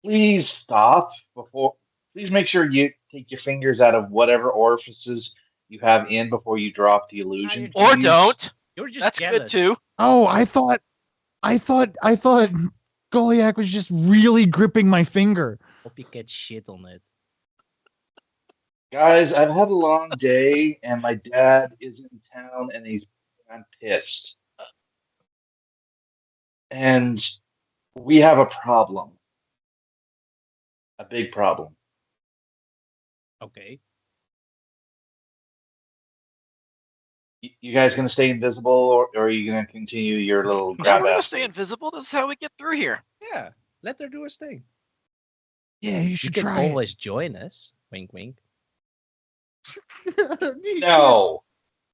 Please stop before. Please make sure you take your fingers out of whatever orifices you have in before you drop the illusion. Or please. don't. You're just That's good jealous. too. Oh, I thought Goliath was just really gripping my finger. Hope you get shit on it. Guys, I've had a long day, and my dad is in town, and I'm pissed. And we have a problem. A big problem. Okay. You guys gonna stay invisible, or are you gonna continue your little No, grab we're gonna ass stay thing? invisible. This is how we get through here. Yeah. Let her do her thing. Yeah, you You should can try it. always join us. Wink, wink. No,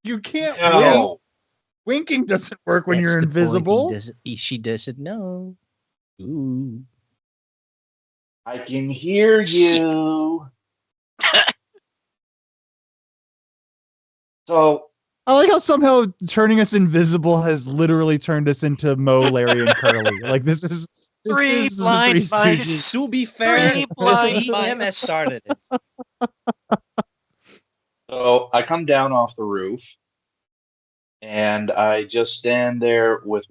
You can't wink. no. Winking doesn't work when That's you're the point. invisible. She doesn't know. Ooh. I can hear you. So I like how somehow turning us invisible has literally turned us into Mo, Larry, and Curly. Like this is Three the blind Three mice. Stooges. To be fair, Three blind GM has mice. started it. So I come down off the roof, and I just stand there with.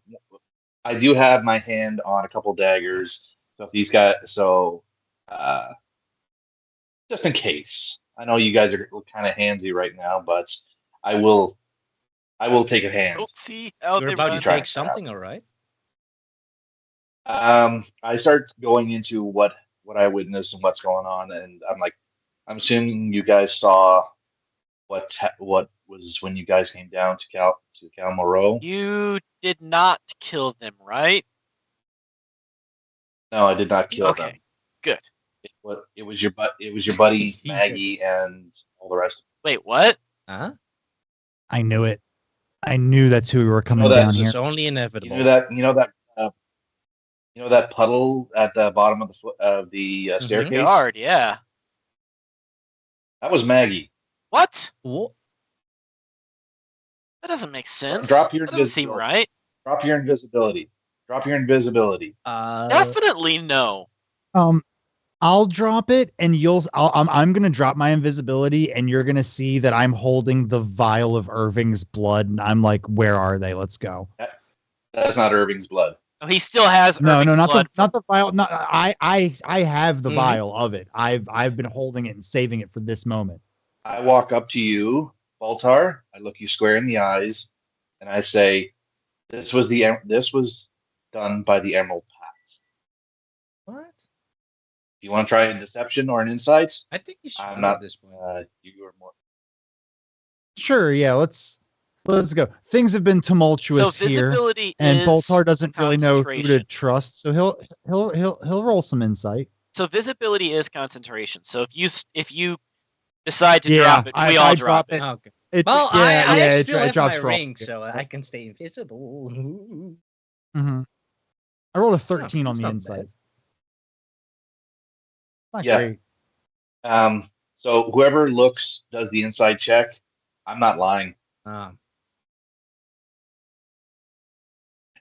I do have my hand on a couple daggers. So if these guys, just in case. I know you guys are kind of handsy right now, but I will take a hand. Don't see how You're they about run. to try take it out. something, all right? I start going into what I witnessed and what's going on, and I'm like, I'm assuming you guys saw what was when you guys came down to Cael Morrow. You did not kill them, right? No, I did not kill them. Okay, good. It was your buddy He said- Maggie and all the rest. Wait, what? Huh? I knew it. I knew that's who we were coming that's down here. It's only You inevitable. know that that puddle at the bottom of the staircase. Guard, yeah. That was Maggie. What? Wha- That doesn't make sense. Drop your That doesn't seem invisibility. right. Drop your invisibility. Drop your invisibility. Definitely no. I'll drop it, and I'm gonna drop my invisibility, and you're gonna see that I'm holding the vial of Irving's blood, and I'm like, "Where are they? Let's go." That's not Irving's blood. Oh, he still has No, Irving's not blood the vial. No, I have the Mhm. vial of it. I've been holding it and saving it for this moment. I walk up to you, Baltar. I look you square in the eyes, and I say, "This was done by the Emerald Pact. What? Do you want to try a deception or an insight?" I think you should I'm do not. at this point. You are more. Sure, yeah. Let's go. Things have been tumultuous So here, visibility and is Baltar doesn't really know who to concentration. trust, so he'll roll some insight. So visibility is concentration. So if you decide to Yeah, drop it, I- we if all I drop drop it. Okay. It, Well, yeah, I it still dro- it have drops my for all. ring, so I can stay invisible. Mhm. I rolled a 13 on that's the not insight. bad. Not Yeah. great. So whoever does the inside check. I'm not lying.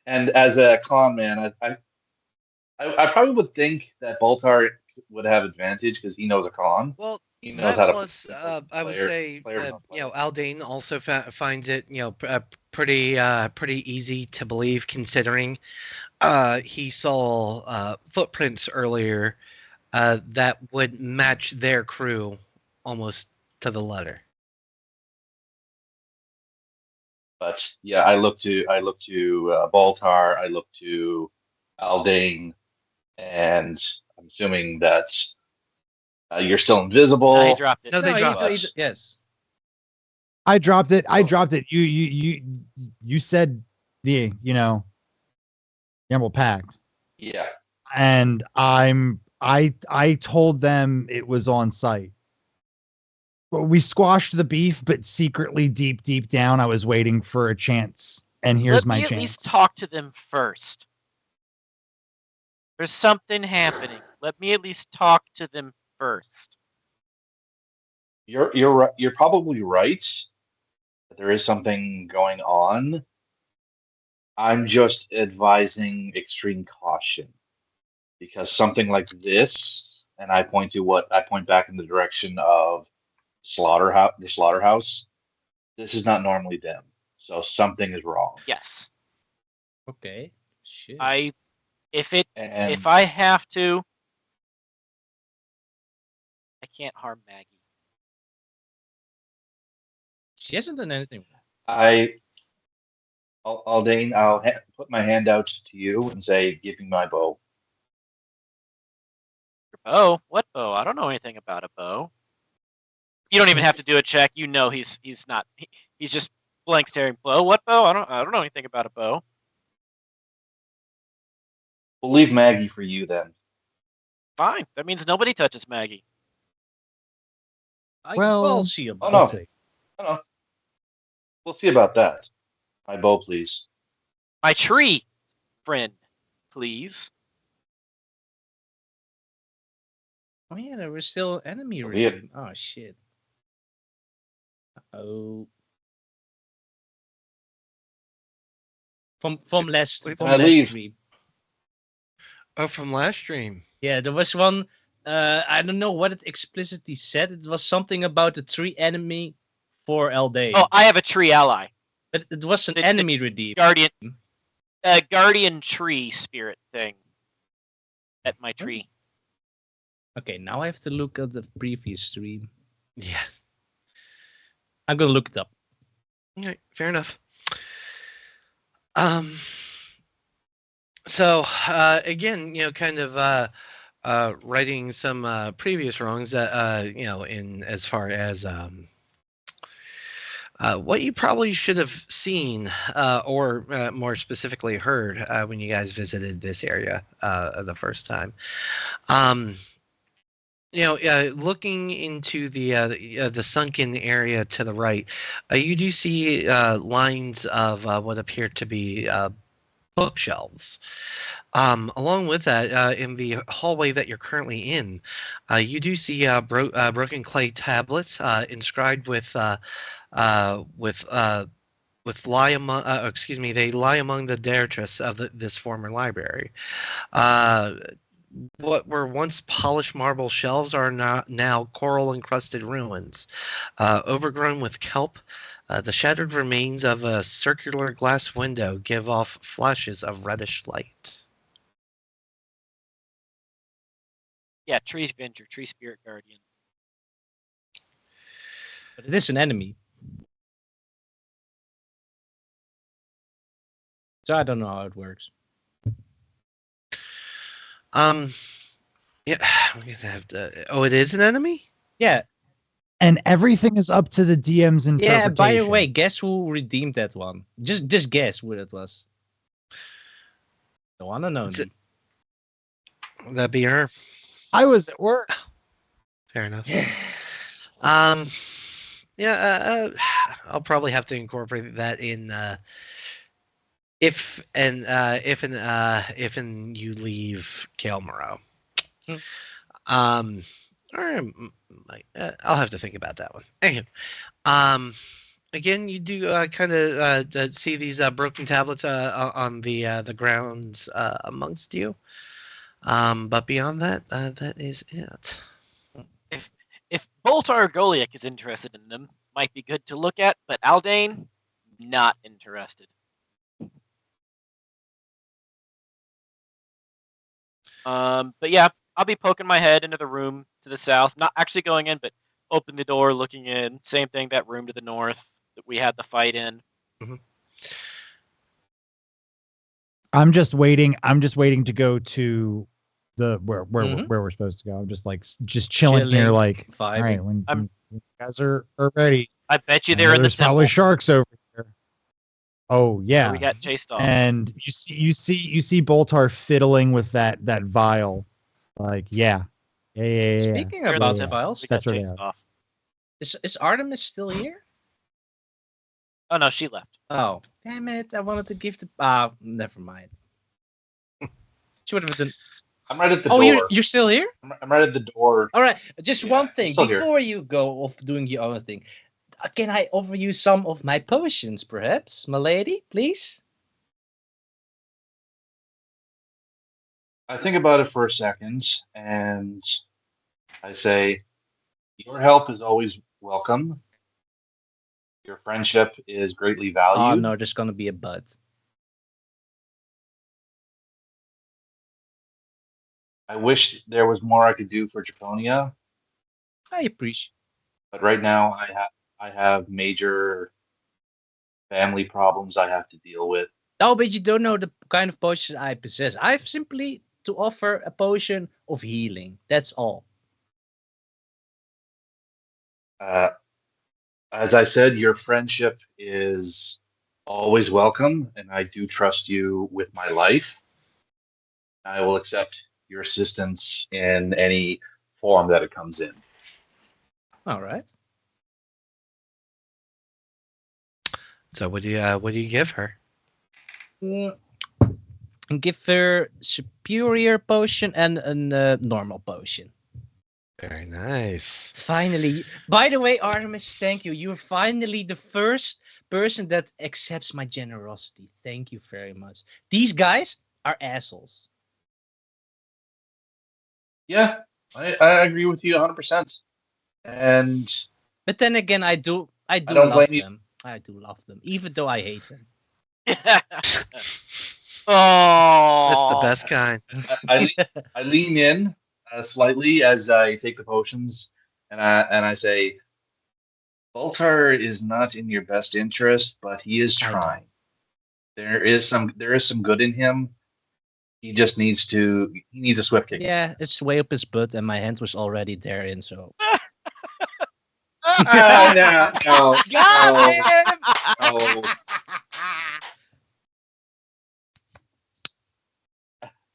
And as a con man, I probably would think that Baltar would have advantage because he knows a con. Well, He knows that how to. plus, I would player- say, player to you know, Aldane also finds it, you know, pretty easy to believe, considering he saw footprints earlier that would match their crew almost to the letter. But yeah, I look to Baltar. I look to Aldane, and I'm assuming that you're still invisible. I dropped it. No, they No, dropped it. Yes. I dropped it. You said the Emerald Pact, Yeah. and I told them it was on site. But we squashed the beef, but secretly deep down, I was waiting for a chance. And here's Let my me at chance. least talk to them first. There's something happening. Let me at least talk to them first. You're probably right. That there is something going on. I'm just advising extreme caution because something like this, and I point back in the direction of the slaughterhouse. This is not normally them, so something is wrong. Yes. Okay. Shit. And If I have to, I can't harm Maggie. She hasn't done anything. Aldane, I'll put my hand out to you and say, "Give me my bow." Your bow? What bow? I don't know anything about a bow. You don't even have to do a check. You know he's not. He's just blank staring. Bow? What bow? I don't know anything about a bow. We'll leave Maggie for you then. Fine. That means nobody touches Maggie. Well, I'll see about no. see. No. We'll see about that. My bow, please. My tree friend, please. Oh yeah, there was still enemy Oh, yeah. raid. Oh shit. Oh. From last I leave? stream. Oh, from last stream. Yeah, there was one. I don't know what it explicitly said. It was something about the tree enemy for Elday. Oh, I have a tree ally. But it was an the enemy redeem. Guardian tree spirit thing at my tree. Okay, now I have to look at the previous stream. Yeah. I'm gonna look it up. All right, fair enough. So again, kind of righting some previous wrongs that in as far as what you probably should have seen, or more specifically heard, when you guys visited this area the first time. Looking into the sunken area to the right, you do see lines of what appear to be bookshelves. Along with that, in the hallway that you're currently in, you do see broken clay tablets inscribed with lie among they lie among the detritus of this former library. What were once polished marble shelves are now coral encrusted ruins, overgrown with kelp. The shattered remains of a circular glass window give off flashes of reddish light. Yeah, Tree Avenger, Tree Spirit Guardian. But it is an enemy. So I don't know how it works. Yeah, we're gonna have to. Oh, it is an enemy? Yeah. And everything is up to the DM's interpretation. Yeah, by the way, guess who redeemed that one? Just guess who it was. The one and only. That'd be her. I was at work. Fair enough. I'll probably have to incorporate that in if you leave Cael Morrow. I'll have to think about that one. Anyway, again, you do kind of see these broken tablets on the grounds amongst you. But beyond that, that is it. If Boltar Goliath is interested in them, might be good to look at, but Aldane, not interested. But yeah, I'll be poking my head into the room to the south, not actually going in, but open the door, looking in. Same thing, that room to the north that we had the fight in. Mm-hmm. I'm just waiting to go to the where we're supposed to go. I'm just chilling here, like, all right, when you guys are ready. I bet you they're in the There's temple. probably sharks over here. Oh yeah, we got chased off. And you see Boltar fiddling with that vial, like yeah. Speaking about the vials, that's where they are. Off. Is Artemis still here? Oh no, she left. Oh damn it! I wanted to give the. Never mind. She would have done. I'm right at the door. door. You're still here? I'm right at the door. All right. Just one thing here. before you go off doing your own thing. Can I offer you some of my potions, perhaps, my lady, please? I think about it for a second, and I say, your help is always welcome. Your friendship is greatly valued. Oh, no, there's going to be a but. I wish there was more I could do for Draconia. I appreciate. But right now, I have major family problems I have to deal with. Oh, but you don't know the kind of potion I possess. I have simply to offer a potion of healing. That's all. As I said, your friendship is always welcome, and I do trust you with my life. I will accept your assistance in any form that it comes in. All right. So what do you give her? Give her superior potion and a normal potion. Very nice. Finally. By the way, Artemis, thank you. You're finally the first person that accepts my generosity. Thank you very much. These guys are assholes. Yeah, I agree with you 100%. But then again, I do don't love blame them. I do love them, even though I hate them. Oh, That's the best kind. I lean in slightly as I take the potions, and I say, Baltar is not in your best interest, but he is I know. trying. There is some good in him. He just needs a swift kick. Yeah, it's way up his butt, and my hand was already therein. So No, no, Got no, him! no.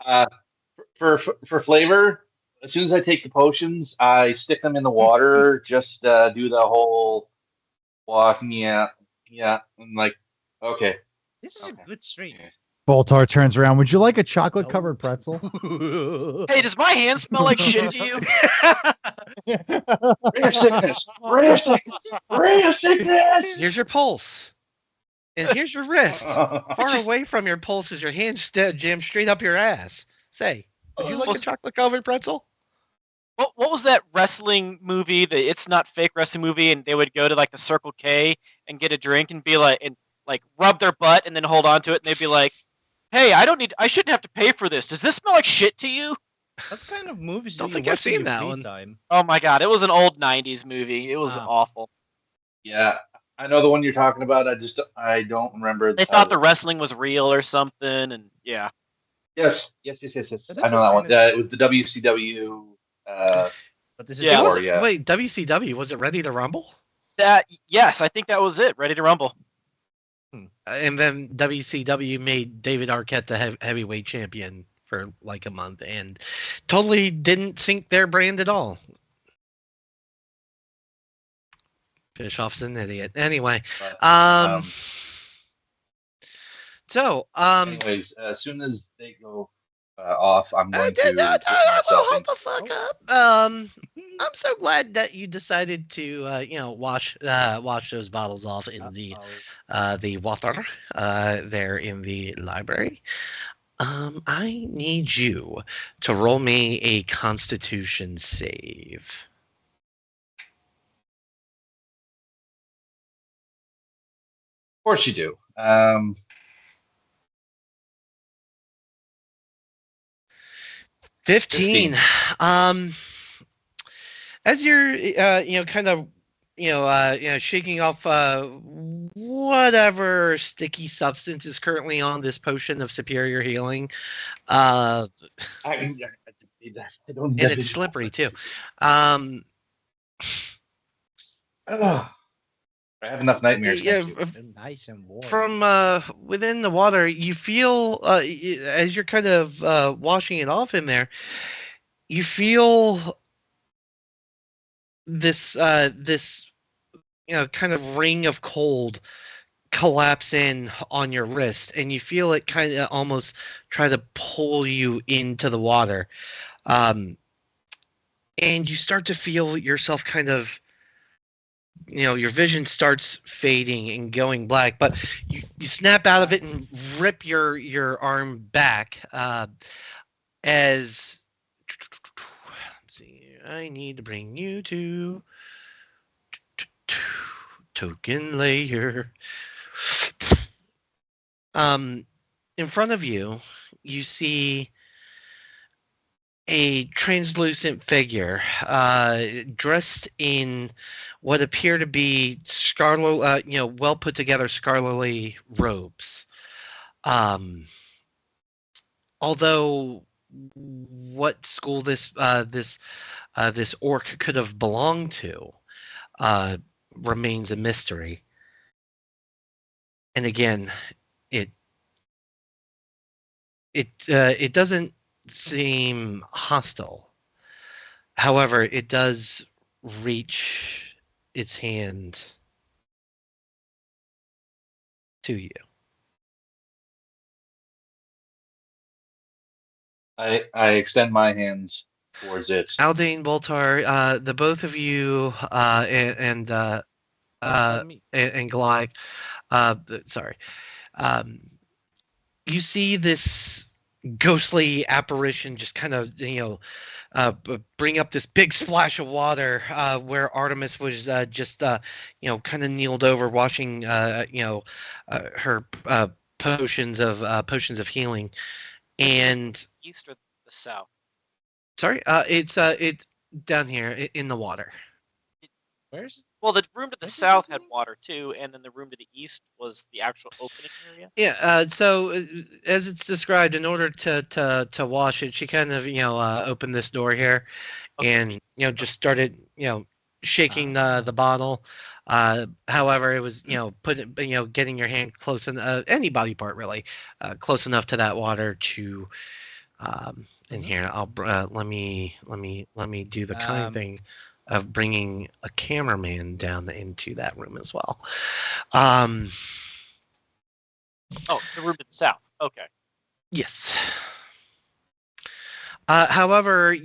Uh, for flavor, as soon as I take the potions, I stick them in the water. Just do the whole walk. Yeah, yeah. I'm like, okay, this is okay. a good stream. Boltar turns around. Would you like a chocolate covered pretzel? Hey, does my hand smell like shit to you? Ray of sickness, ray of sickness, ray of sickness. Here's your pulse. And here's your wrist. Far Just- away from your pulse is your hand jammed straight up your ass. Say, would you like a Was- chocolate covered pretzel? What was that wrestling movie? The It's Not Fake wrestling movie, and they would go to like the Circle K and get a drink and be like, and like rub their butt and then hold on to it, and they'd be like, "Hey, I shouldn't have to pay for this. Does this smell like shit to you?" What kind of movies Don't do you think I've watch in seen your that free one. time? Oh my god, it was an old '90s movie. It was Wow. awful. Yeah, I know the one you're talking about. I don't remember. They thought the wrestling was real or something, and yeah. Yes. But I this know is that one. kind It was the WCW. But this is Yeah. It Or, was, yeah. Wait, WCW, was it Ready to Rumble? Yes, I think that was it. Ready to Rumble. And then WCW made David Arquette the heavyweight champion for like a month and totally didn't sync their brand at all. Bischoff's an idiot. Anyway, But, anyways, as soon as they go off, I'm going to get myself hold into the fuck Oh. up. I'm so glad that you decided to wash those bottles off in the water there in the library. I need you to roll me a Constitution save. Of course you do. 15. As you're kind of shaking off whatever sticky substance is currently on this potion of superior healing, I don't need that. I don't need and that it's visual. slippery too. Ugh. I have enough nightmares. Yeah, Thank you. nice and warm. from within the water, you feel as you're kind of washing it off in there, you feel this kind of ring of cold collapse in on your wrist, and you feel it kind of almost try to pull you into the water, and you start to feel yourself kind of, your vision starts fading and going black, but you snap out of it and rip your arm back as let's see, I need to bring you to token layer. In front of you, you see a translucent figure dressed in what appear to be scarlet, well put together scholarly robes. Although what school this orc could have belonged to remains a mystery. And again, it doesn't seem hostile. However, it does reach its hand to you. I extend my hands towards it. Aldane, Boltar, the both of you, and Goliath, sorry, you see this ghostly apparition just kind of, bring up this big splash of water where Artemis was just, kind of kneeled over, washing, her potions of healing, and East or the South? Sorry, it's down here in the water. Where's Well, the room to the Where's the south had opening? water too, and then the room to the east was the actual opening area. Yeah. So as it's described, in order to wash it, she kind of opened this door here, Okay. and just started shaking the bottle. However, it was getting your hand close in any body part really close enough to that water to in here. Let me do the kind thing of bringing a cameraman down into that room as well. Oh, the room to the south. Okay. Yes. However,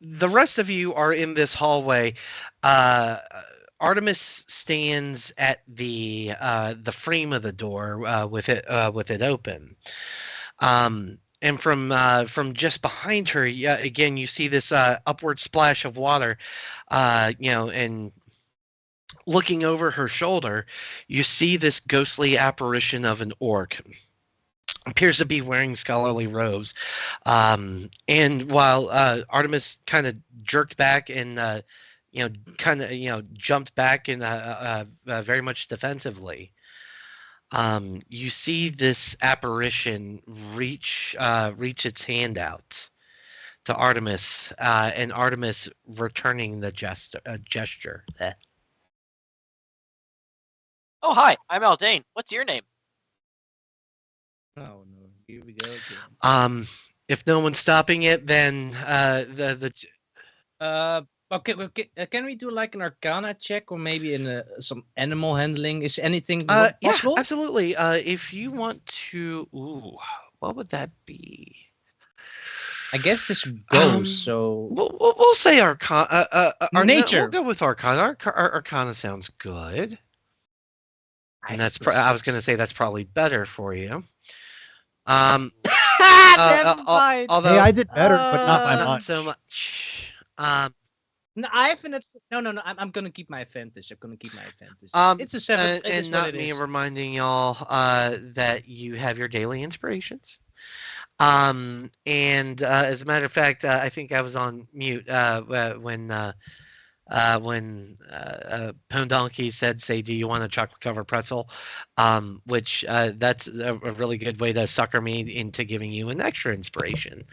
the rest of you are in this hallway. Artemis stands at the frame of the door with it open. And from just behind her, yeah, again you see this upward splash of water, and looking over her shoulder, you see this ghostly apparition of an orc. Appears to be wearing scholarly robes. And while Artemis kind of jerked back and jumped back and very much defensively, you see this apparition reach its hand out to Artemis, and Artemis returning the gesture. Oh, hi. I'm Aldane. What's your name? Oh no, here we go again. If no one's stopping it, then Okay. Can we do like an Arcana check or maybe in some animal handling? Is anything yeah, possible? absolutely. If you want to, what would that be? I guess this goes. So We'll say Arcana. Nature. We'll go with Arcana. Arcana sounds good. And that's I was going to say that's probably better for you. Never mind. Although Hey, I did better, but not by not much. so much. No, I have an no. I'm gonna keep my advantage. I'm gonna keep my advantage. It's a 7. And, It is not what it me is. reminding y'all that you have your daily inspirations. And as a matter of fact, I think I was on mute when Pone Donkey said, "Say, do you want a chocolate covered pretzel?" Which that's a really good way to sucker me into giving you an extra inspiration.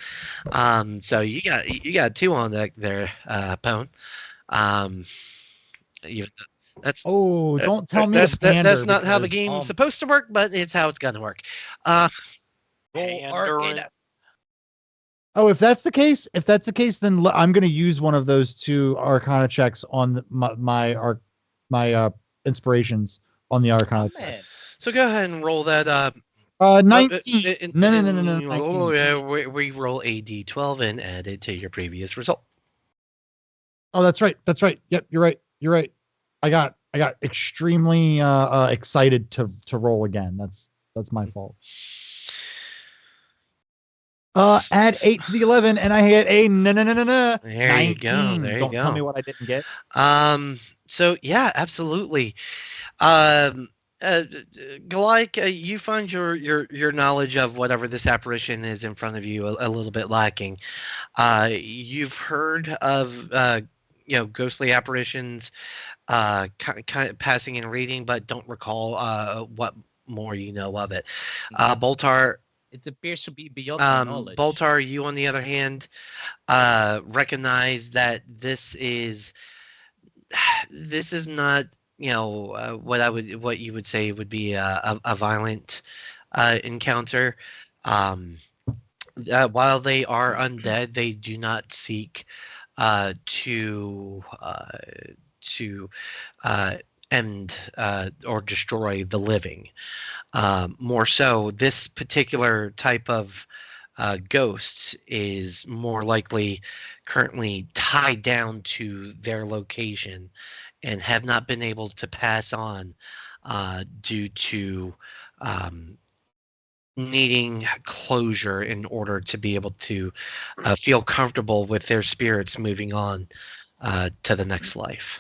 So you got 2 on deck there, Pone. You, that's Don't tell me that's to pander. that's not how the because- game's supposed to work, but it's how it's gonna work. Pandering. If that's the case, then I'm going to use one of those 2 Arcana checks on my inspirations on the Arcana check. Man. So go ahead and roll that. 19. No. 19. We roll a d12 and add it to your previous result. Oh, that's right. Yep, you're right. I got extremely excited to roll again. That's my fault. Add 8 to the 11, and I hit a no. There 19. you go. There you Don't go. tell me what I didn't get. So yeah, absolutely. Goliath, you find your knowledge of whatever this apparition is in front of you a little bit lacking. You've heard of ghostly apparitions kind of passing and reading, but don't recall what more you know of it. Boltar. It appears to be beyond my knowledge. Boltar, you on the other hand, recognize that this is not what you would say would be a violent encounter. While they are undead, they do not seek to end or destroy the living. More so, this particular type of ghost is more likely currently tied down to their location and have not been able to pass on due to needing closure in order to be able to feel comfortable with their spirits moving on to the next life.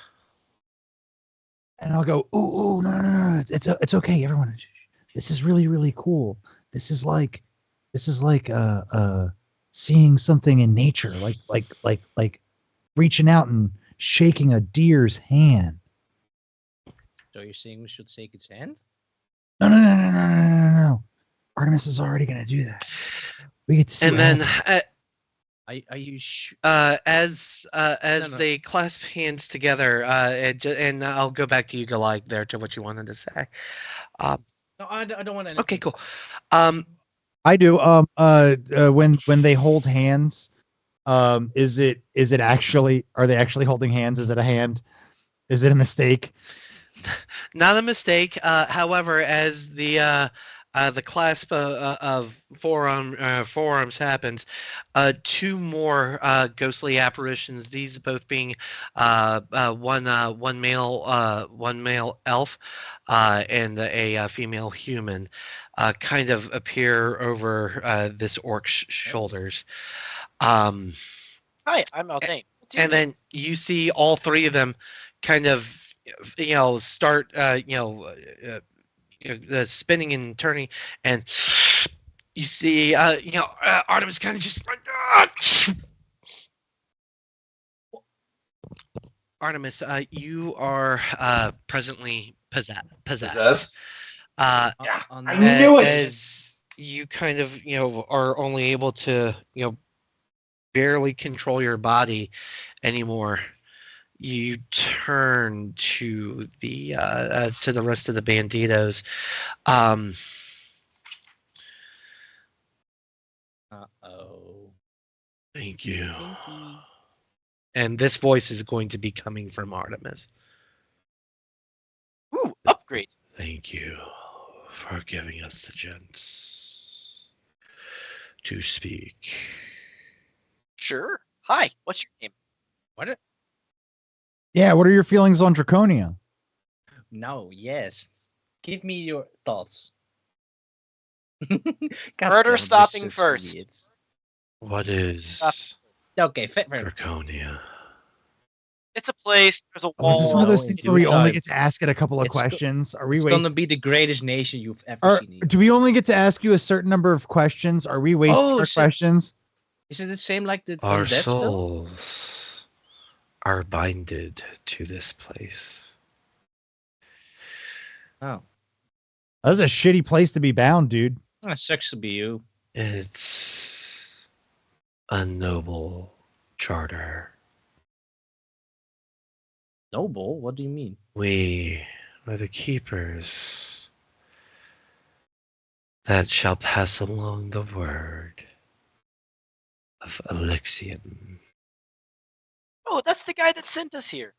And I'll go, ooh, no. It's okay, everyone. This is really, really cool. This is like seeing something in nature, like reaching out and shaking a deer's hand. So you're saying we should shake its hand? No. Artemis is already gonna do that. We get to see And what then happens. Are you sure? as No. they clasp hands together, and I'll go back to you, Goliath, there to what you wanted to say. No, I don't want anything. Okay, cool. I do. When they hold hands, is it actually? Are they actually holding hands? Is it a hand? Is it a mistake? Not a mistake. However, as the clasp of forearms happens, two more ghostly apparitions. These both being one male elf and a female human, kind of appear over this orc's shoulders. Um, Hi, I'm Aldane. What's your and name? then you see all three of them kind of start spinning and turning, and you see Artemis kind of just like Artemis, you are presently possessed. Possessed? Uh, Yeah, On I the- knew it. as you kind of are only able to barely control your body anymore, you turn to the rest of the banditos. Uh-oh. Thank you. Stinky. And this voice is going to be coming from Artemis. Ooh, upgrade. Thank you for giving us the chance to speak. Sure. Hi, what's your name? What? Yeah. What are your feelings on Draconia? No, yes. Give me your thoughts. Murder stopping first. What is Okay, fair enough. Draconia? It's a place. There's a Oh, is this wall. one of no, those in things due where we only time. get to ask it a couple of It's go- questions? Are we It's waiting? gonna be the greatest nation you've ever seen. Do we only get to ask you a certain number of questions? Are we wasting Oh, our so- questions? Is it the same like the Our undead spell? souls are binded to this place. Oh, That's a shitty place to be bound, dude. that sucks to be you. It's a noble charter. Noble? What do you mean? We are the keepers that shall pass along the word of Alexian. Oh, that's the guy that sent us here.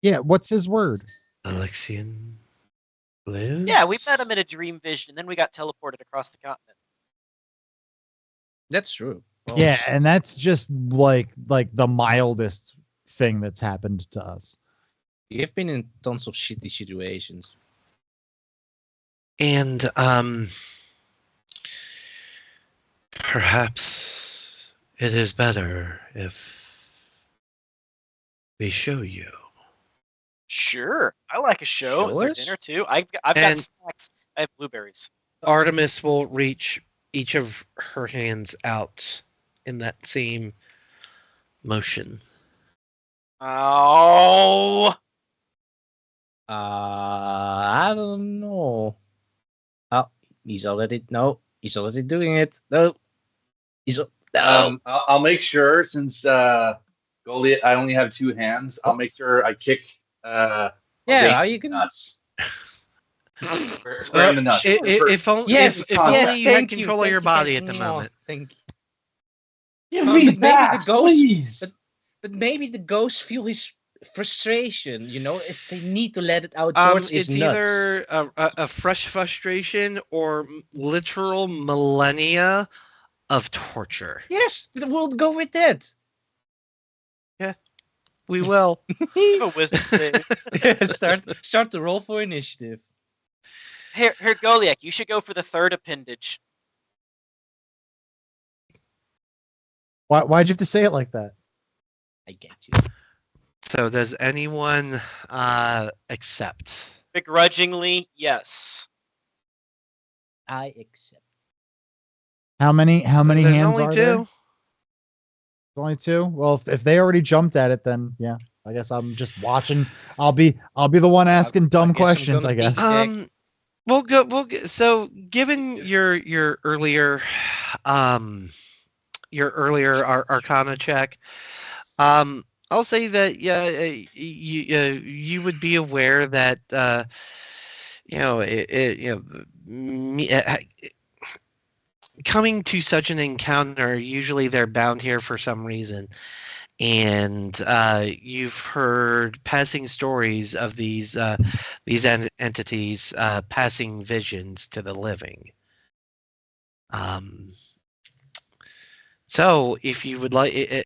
Yeah, what's his word? Alexian lives? Yeah, we met him in a dream vision, and then we got teleported across the continent. That's true. Oh, Yeah, shit. and that's just like the mildest thing that's happened to us. You've been in tons of shitty situations. And perhaps it is better if we show you. Sure, I like a show. Show Is there us? dinner too? I've got And- snacks. I have blueberries. Artemis will reach each of her hands out in that same motion. Oh, I don't know. Oh, he's already doing it. No, no. I'll make sure, since Goliath, I only have two hands. I'll make sure I kick. Yeah, Aldane how you can? nuts. Square in the nuts. If only, Yes, if yes, only you had thank you, control of thank your you, body thank at the you. moment. Thank you. Give Oh, me but maybe that, the ghost- please. But maybe the ghosts feel his frustration. If they need to let it out towards his It's nuts. either a fresh frustration or literal millennia of torture. Yes, we'll go with that. We will. I have a wisdom save. Start the roll for initiative. Here, Goliath, you should go for the third appendage. Why'd you have to say it like that? I get you. So does anyone accept? Begrudgingly, yes. I accept. How many There's hands only are there? two. Only two. Well, if they already jumped at it, then yeah. I guess I'm just watching. I'll be the one asking dumb I guess I'm questions. gonna I guess. piggyback. We'll go. So, given your earlier, Arcana check, I'll say that you would be aware that coming to such an encounter, usually they're bound here for some reason. And you've heard passing stories of these entities passing visions to the living. So if you would like, to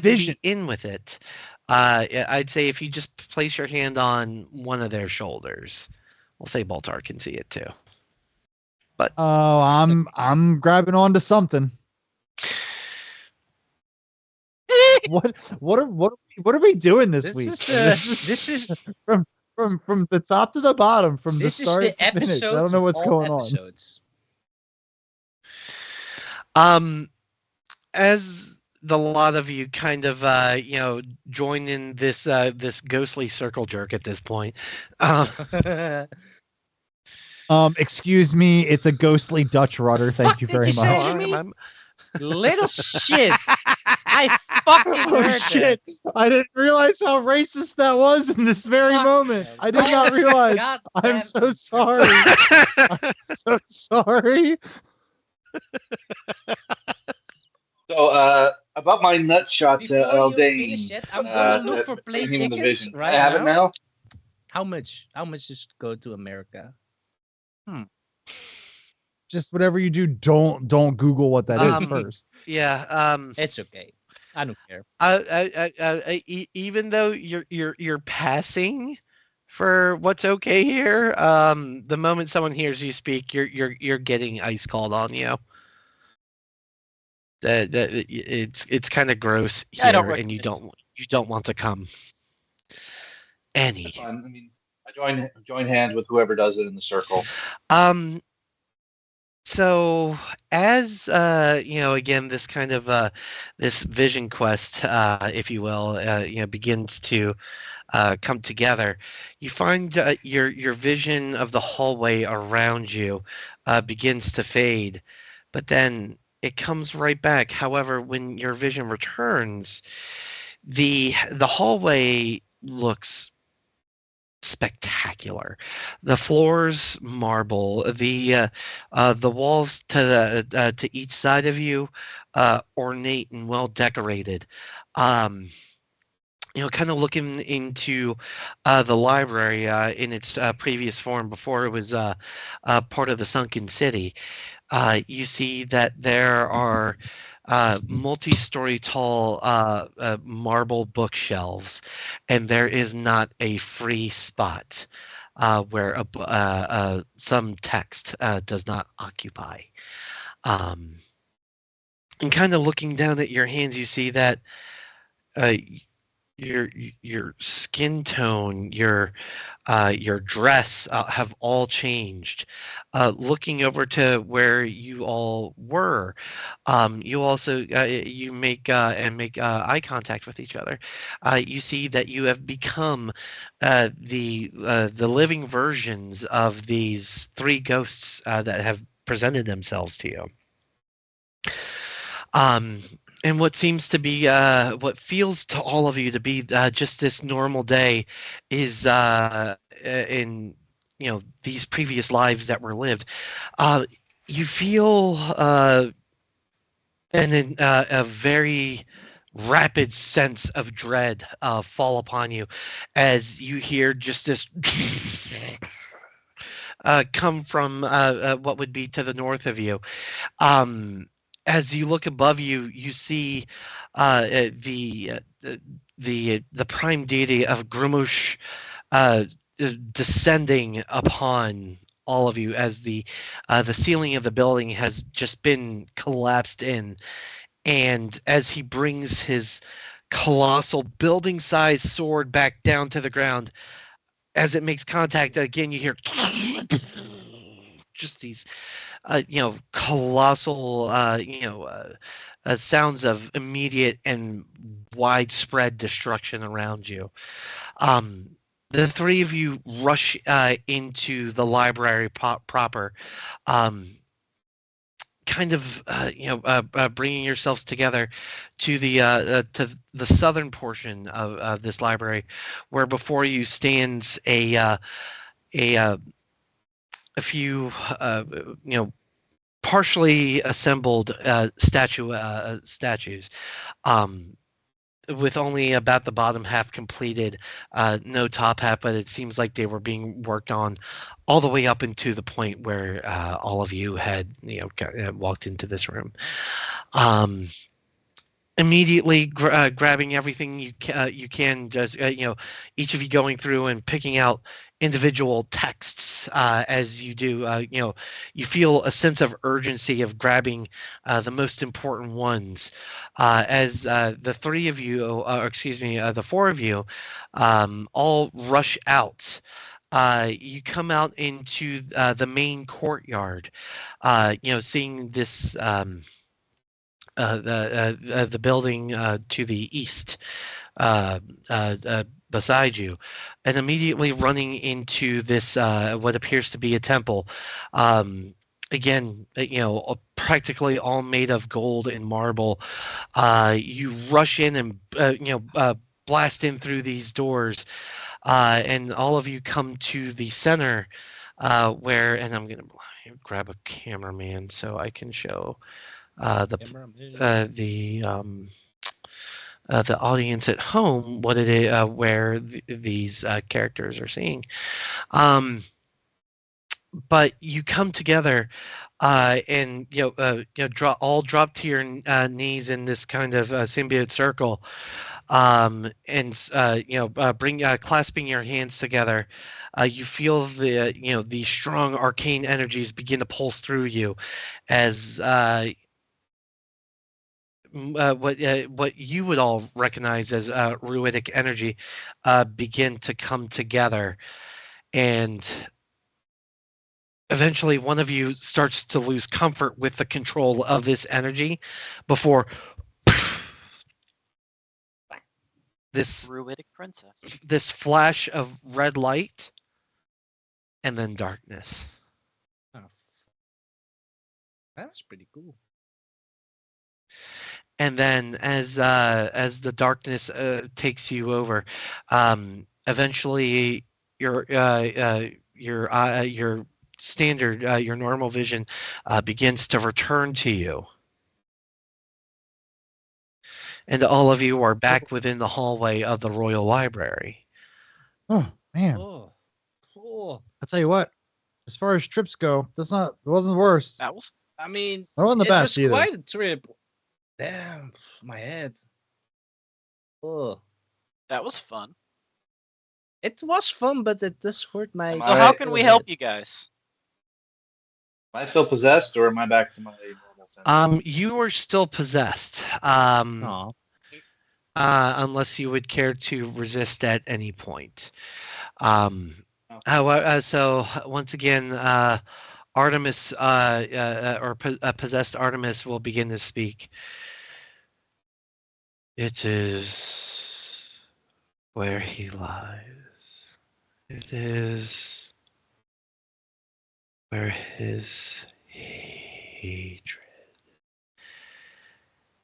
be in with it, I'd say if you just place your hand on one of their shoulders, we'll say Baltar can see it too. But oh, I'm grabbing onto something. What are we doing this week? This is from the top to the bottom, from the this is start the to finish. I don't episodes know of what's all going episodes. as the lot of you kind of join in this ghostly circle jerk at this point. Excuse me, it's a ghostly Dutch rudder. Thank you very much. Say to me? Little shit. I fucking Oh heard shit! I didn't realize how racist that was in this very Fuck moment. them. I did not realize. God I'm damn so it. sorry. I'm so sorry. So, about my nut shot to Before you Eldane. finish it, I'm gonna look for plane bring him the tickets vision. right I have it now. How much? How much is go to America? Just whatever you do, don't Google what that is first. Yeah. It's okay. I don't care. Even though you're passing for what's okay here, the moment someone hears you speak, you're getting ice called on you. That it's kind of gross Yeah, I don't here, and you recommend don't want to come. That's fine. I mean, I join hands with whoever does it in the circle. So as again, this kind of this vision quest, if you will, begins to come together. You find your vision of the hallway around you begins to fade, but then it comes right back. However, when your vision returns, the hallway looks spectacular. The floors marble, the walls to each side of you ornate and well decorated. Kind of looking into the library in its previous form before it was part of the sunken city. You see that there are multi-story tall marble bookshelves, and there is not a free spot where some text does not occupy. And kind of looking down at your hands, you see that your skin tone, your dress have all changed. Looking over to where you all were, you also you make eye contact with each other. You see that you have become the living versions of these three ghosts that have presented themselves to you. And what seems to be, what feels to all of you to be just this normal day, is in these previous lives that were lived. You feel a very rapid sense of dread fall upon you as you hear just this come from what would be to the north of you. As you look above you, you see the prime deity of Grumush descending upon all of you as the ceiling of the building has just been collapsed in, and as he brings his colossal building-sized sword back down to the ground, as it makes contact again, you hear just these colossal sounds of immediate and widespread destruction around you. The three of you rush into the library proper, kind of bringing yourselves together to the southern portion of this library, where before you stands a few partially assembled statues, with only about the bottom half completed, no top half, but it seems like they were being worked on all the way up into the point where all of you had walked into this room. Immediately grabbing everything you can, just each of you going through and picking out individual texts as you do. You feel a sense of urgency of grabbing the most important ones as the three of you, the four of you, all rush out. You come out into the main courtyard, seeing this. The building to the east beside you, and immediately running into this what appears to be a temple. Again, practically all made of gold and marble. You rush in and blast in through these doors, and all of you come to the center, where, and I'm gonna grab a cameraman so I can show the audience at home what it is, where these characters are seeing. But you come together and drop to your knees in this kind of symbiote circle, and bring clasping your hands together. You feel the strong arcane energies begin to pulse through you as what you would all recognize as ruidic energy begin to come together, and eventually one of you starts to lose comfort with the control of this energy before this Druidic princess. this flash of red light and then darkness. Oh, that was pretty cool. And then as the darkness takes you over, eventually your standard, your normal vision begins to return to you. And all of you are back within the hallway of the Royal Library. Oh man, Oh, cool. I'll tell you what. As far as trips go, it wasn't the worst. That was I mean, That wasn't the it best was either. quite a trip. Damn, my head. Oh, fun. it was fun, but it does hurt my. Am So how can we help you guys? Am I still possessed, or am I back to my normal sense? You are still possessed. Aw. Unless you would care to resist at any point. However, so once again, Artemis possessed Artemis will begin to speak. It is where he lies. It is where his hatred,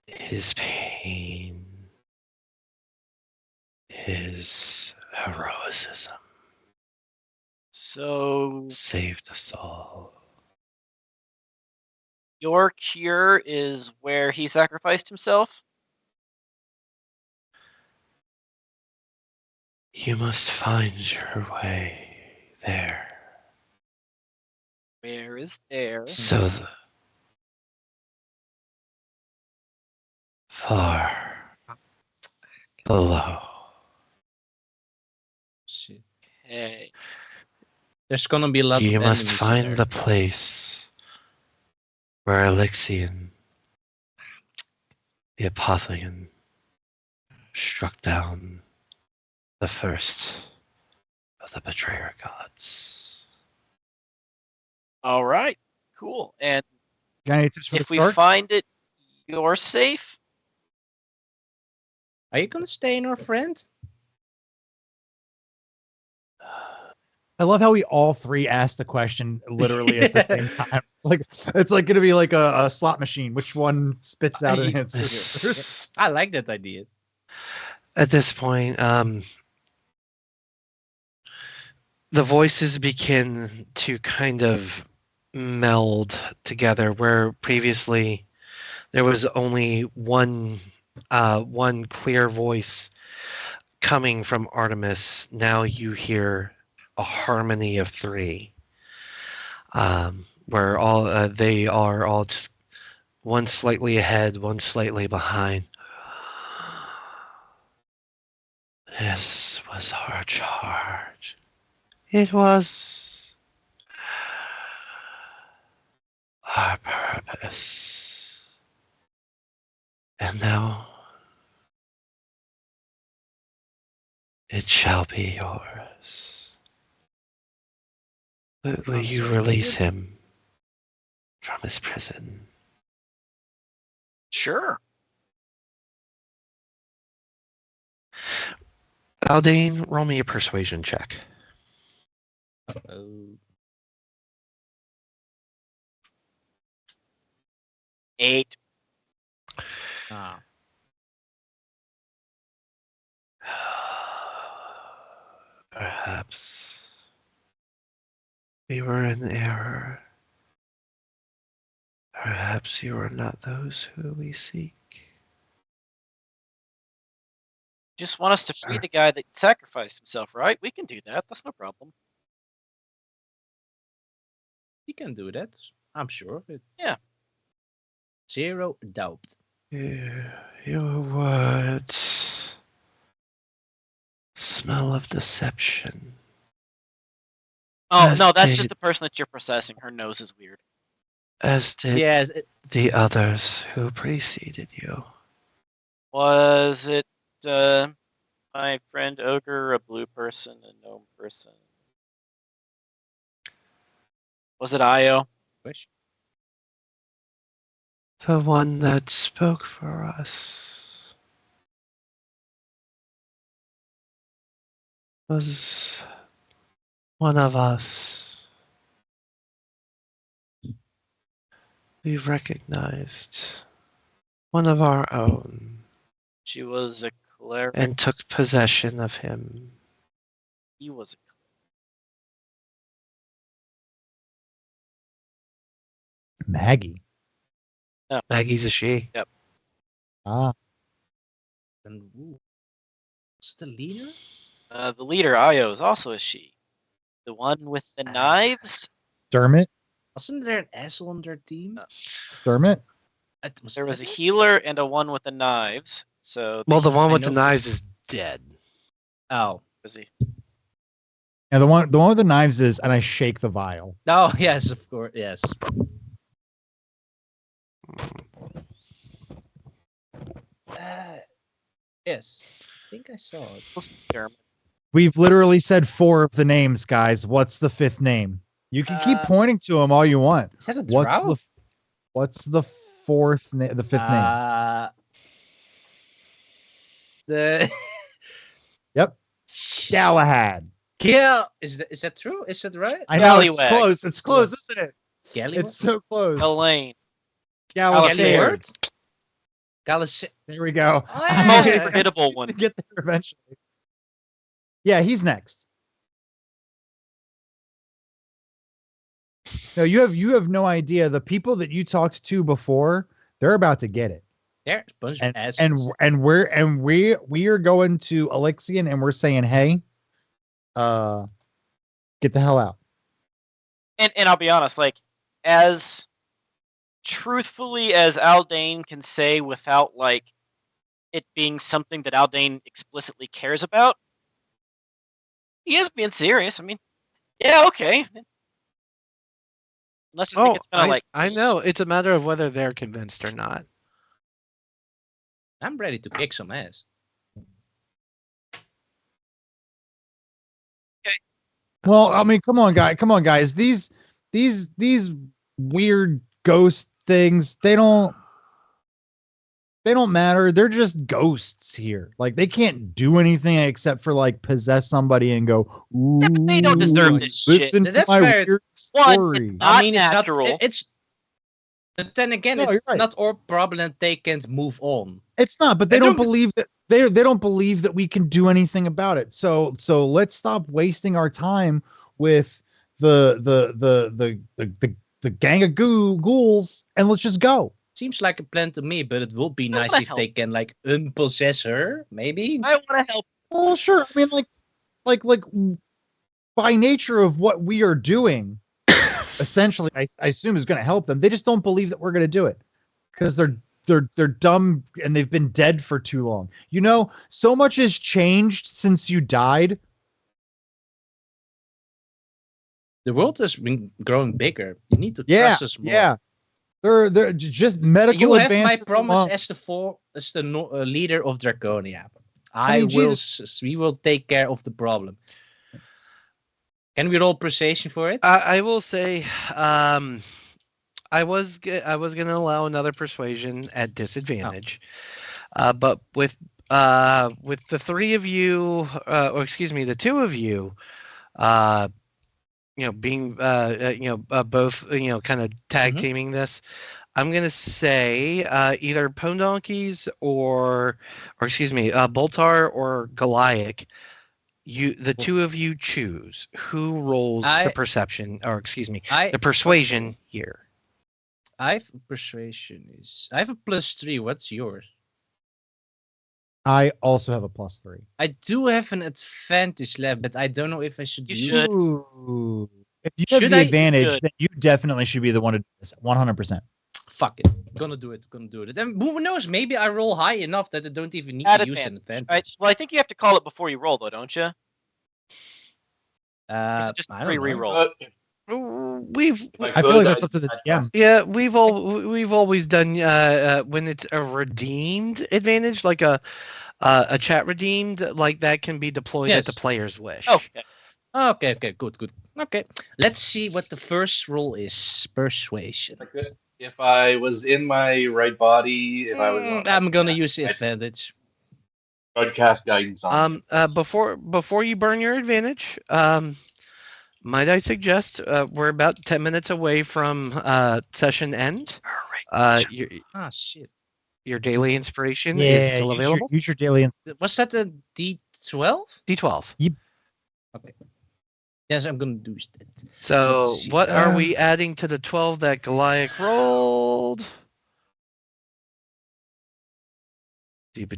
his pain, his heroism So saved us all. your cure is where he sacrificed himself? You must find your way there. Where is there? So far below. Shit. Hey. There's gonna be a lot You of must enemies find there. the place where Elixion, the Apotheon, struck down the first of the betrayer gods. All right, cool. And Got any tips for if the we sharks? find it, you're safe. Are you gonna stay in our friend? I love how we all three asked the question literally at the same time. It's like going to be like a slot machine. Which one spits out an answer first? I like that idea. At this point, the voices begin to kind of meld together, where previously there was only one clear voice coming from Artemis. Now you hear a harmony of three, where all they are all just one slightly ahead, one slightly behind. This was our charge. It was our purpose. And now it shall be yours. Will you release him from his prison? Sure. Aldane, roll me a persuasion check. Oh. 8. Ah. Perhaps we were in error. Perhaps you are not those who we seek. Just want us to free the guy that sacrificed himself, right? We can do that. That's no problem. You can do that. I'm sure of it. Yeah. Zero doubt. Your words smell of deception. Oh, As no, that's did- just the person that you're processing. Her nose is weird. As did Yes. the others who preceded you. Was it my friend Ogre, a blue person, a gnome person? Was it Io? Wish. The one that spoke for us was one of us. We recognized one of our own She was a cleric. and took possession of him. He was a Maggie. Maggie's a she. Ah, And what's the leader? the leader, Io, is also a she. The one with the knives? Dermot. Wasn't there an S on their team? Dermot. There was a healer and a one with the knives. So Well, the one I with the know- knives is dead. Oh. was he? Yeah, the one with the knives is, and I shake the vial. No, yes, of course. Yes. Yes. I think I saw it. Was Dermot. We've literally said 4 of the names, guys. What's the 5th name? You can keep pointing to them all you want. Is that a What's the 4th name? The 5th name? The Yep. Galahad. Cael. Is that true? Is that right? I know it's Scallywag. close. It's close, isn't it? Scallywag? It's so close. Elaine. Galahad. Galas. There we go. Oh, I'm Most gonna forgettable one. Get there eventually. Yeah, he's next. No, you have no idea. The people that you talked to before, they're about to get it. There's a bunch of And assholes. we are going to Alexian and we're saying, hey, get the hell out. And I'll be honest, like, as truthfully as Aldane can say without, like, it being something that Aldane explicitly cares about, he is being serious. I mean, yeah, okay. Unless I think it's gonna, I know. It's a matter of whether they're convinced or not. I'm ready to kick some ass. Well, I mean, come on, guys. These these weird ghost things, they don't matter. They're just ghosts here. Like they can't do anything except for like possess somebody and go, ooh, Yeah, but they don't deserve this shit. listen to That's my fair. weird One, story. it's not It's natural. not. It's. But then again, No, it's you're right. not our problem that they can't move on. It's not, but they I don't don't- believe that they don't believe that we can do anything about it. So let's stop wasting our time with the gang of ghouls and let's just go. Seems like a plan to me, but it would be I nice wanna if help. they can like unpossess her, maybe. I want to help. Well, sure. I mean, like by nature of what we are doing, essentially, I assume is going to help them. They just don't believe that we're going to do it because they're dumb and they've been dead for too long. You know, so much has changed since you died. The world has been growing bigger. You need to Yeah, trust us more. yeah. They're just medical You have my advances promise alone. as the leader of Draconia. I mean, We will take care of the problem. Can we roll persuasion for it? I will say, I was gonna allow another persuasion at disadvantage, but with the three of you, or excuse me, the two of you, being both kind of tag Mhm. teaming this, I'm gonna say either Pondonkeys or excuse me, Boltar or Goliath. The two of you choose who rolls the perception, or excuse me, the persuasion here. I have persuasion I have a +3. What's yours? I also have a +3. I do have an advantage left, but I don't know if I should You use should. it. Ooh. If you have Should the I? advantage, Should. then you definitely should be the one to do this. 100%. Fuck it. Gonna do it. And who knows? Maybe I roll high enough that I don't even need At to use an advantage. advantage. Right? Well, I think you have to call it before you roll, though, don't you? Or is it just I don't know. pre-reroll? I feel like that's up to the DM. Yeah, we've always done when it's a redeemed advantage, like a chat redeemed, like that can be deployed at the Yes. player's wish. Okay. Okay, good. Okay, let's see what the first roll is. Persuasion. If I was in my right body, if I was, I'm gonna use the advantage. I'd cast guidance on. Before you burn your advantage, might I suggest we're about 10 minutes away from session end. Shit. Your daily inspiration is still available. Use your daily. Was that a D12? D12. Okay. Yes, I'm gonna do that. So Let's see. what are we adding to the 12 that Goliath rolled? Oh, it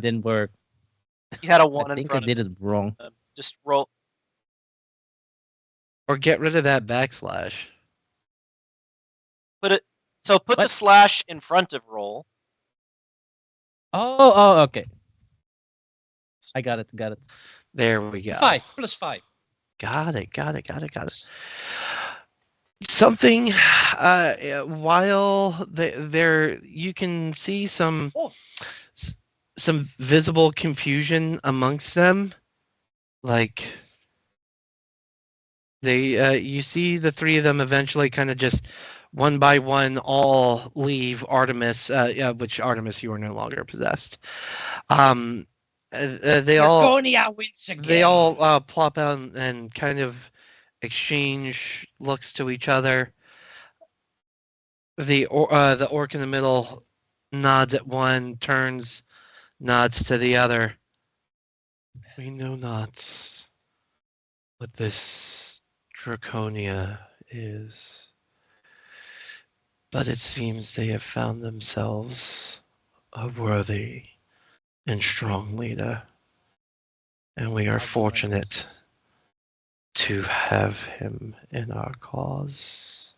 didn't work. You had a 1 I in think I front did it wrong. of just roll. Or get rid of that backslash. Put the What? slash in front of roll. Oh, okay. I got it. There we go. 5 plus 5. Got it. Something while there you can see some visible confusion amongst them, like you see the three of them eventually kind of just one by one all leave Artemis, which Artemis you are no longer possessed. They all wins again. they all plop out and kind of exchange looks to each other. The orc in the middle nods at one, turns, nods to the other. We know not what this Draconia is, but it seems they have found themselves a worthy and strong leader, and we are fortunate to have him in our cause.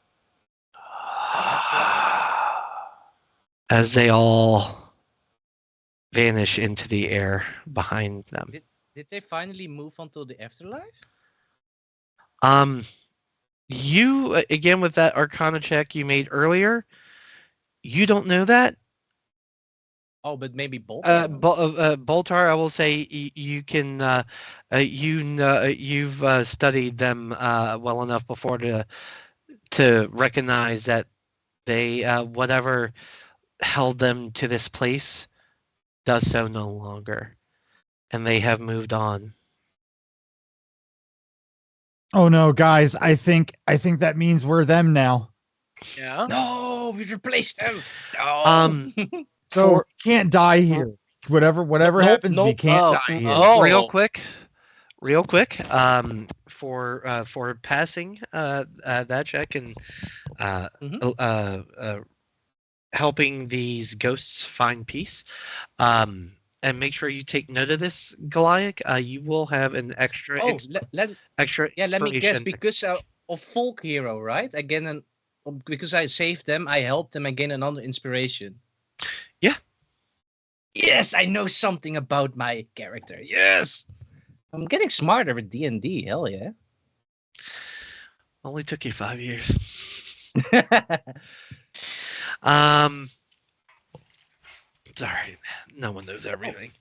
As they all vanish into the air behind them. Did they finally move on to the afterlife? You again with that Arcana check you made earlier, you don't know that. Oh, but maybe Boltar. Boltar, I will say you can, you've studied them well enough before to recognize that they whatever held them to this place does so no longer, and they have moved on. Oh no, guys! I think that means we're them now. Yeah. No, we replaced them. No. Um, So for can't die here. Whatever Nope, happens, we nope. can't Oh. die here. Oh. real quick, for passing that check and Mhm. helping these ghosts find peace. And make sure you take note of this, Goliath. You will have an extra Oh, extra let me guess. inspiration. Because of folk hero, right? Again, because I saved them, I helped them again. Another inspiration. Yeah. Yes, I know something about my character. Yes, I'm getting smarter with D&D. Hell yeah. Only took you 5 years. Sorry, no one knows everything.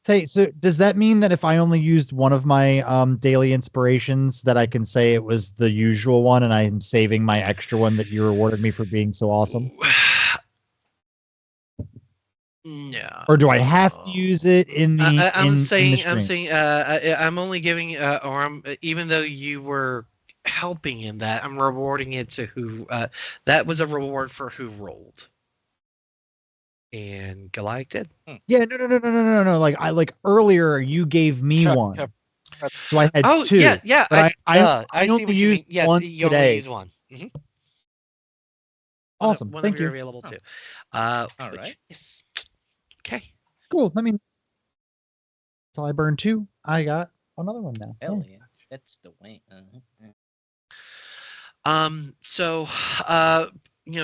Say, so does that mean that if I only used one of my daily inspirations, that I can say it was the usual one, and I'm saving my extra one that you rewarded me for being so awesome? No. Or do I have to use it in the I'm in the saying I'm only giving or I'm even though you were helping in that, I'm rewarding it to who that was a reward for who rolled. And Goliath did. Yeah, no. Like earlier, you gave me one, so I had two. Yeah. But I see only what you used mean. Yes, one you only today. use one. Mhm. Awesome, One thank of you you. are available too. All Which right. is okay. Cool. I mean, until I burn two, I got another one now. Hell Yeah. yeah. That's the way. So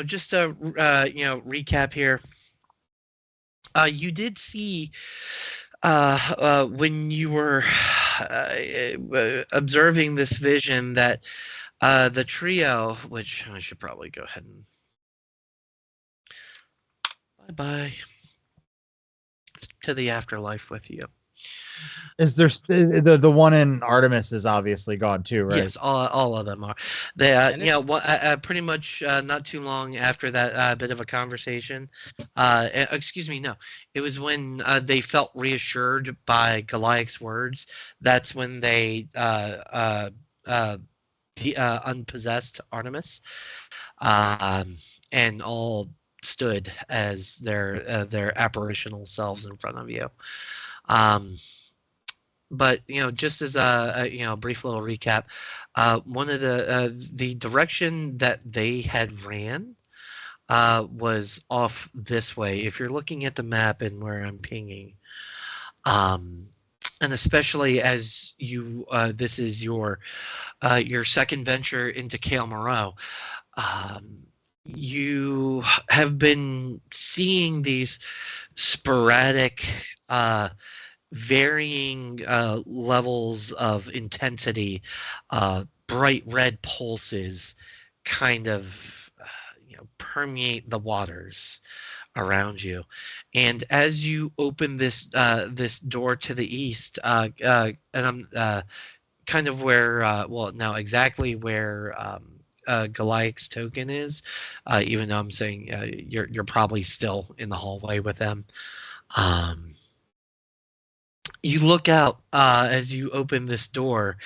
just to recap here. You did see when you were observing this vision that the trio, which I should probably go ahead and bye-bye to the afterlife with you. Is there the one in Artemis is obviously gone too, right? Yes, all of them are. They, And pretty much not too long after that bit of a conversation. Excuse me, no, it was when they felt reassured by Goliath's words. That's when they unpossessed Artemis, and all stood as their apparitional selves in front of you. But just as a brief little recap, one of the direction that they had ran was off this way. If you're looking at the map and where I'm pinging, and especially as you this is your second venture into Cael Morrow, you have been seeing these sporadic varying levels of intensity, bright red pulses kind of permeate the waters around you. And as you open this this door to the east, and I'm kind of where well, now exactly where Goliath's token is, even though I'm saying you're probably still in the hallway with them. You look out as you open this door,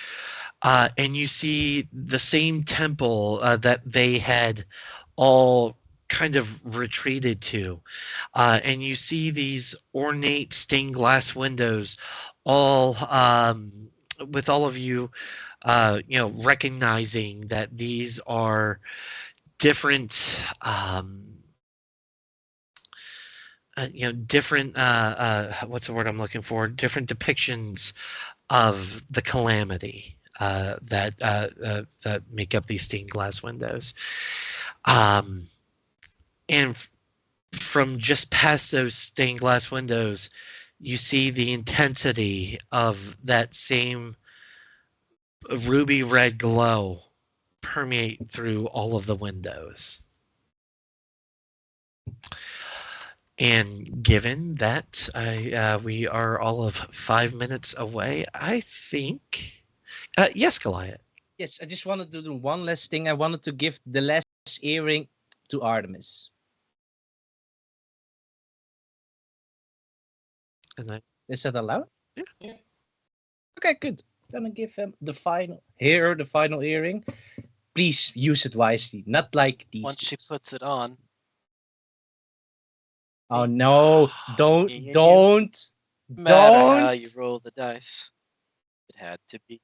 and you see the same temple that they had all kind of retreated to. And you see these ornate stained glass windows, all with all of you, recognizing that these are different. Different what's the word I'm looking for, different depictions of the calamity that make up these stained glass windows, and from just past those stained glass windows you see the intensity of that same ruby red glow permeate through all of the windows. And given that we are all of 5 minutes away, I think. Yes, Goliath. Yes, I just wanted to do one last thing. I wanted to give the last earring to Artemis. And I, Is that allowed? Yeah. Okay, good. Gonna give him the final earring. Please use it wisely, not like these. Once she two. puts it on. Oh no! Don't, Yeah, don't, No matter how don't. you roll the dice, it had to be.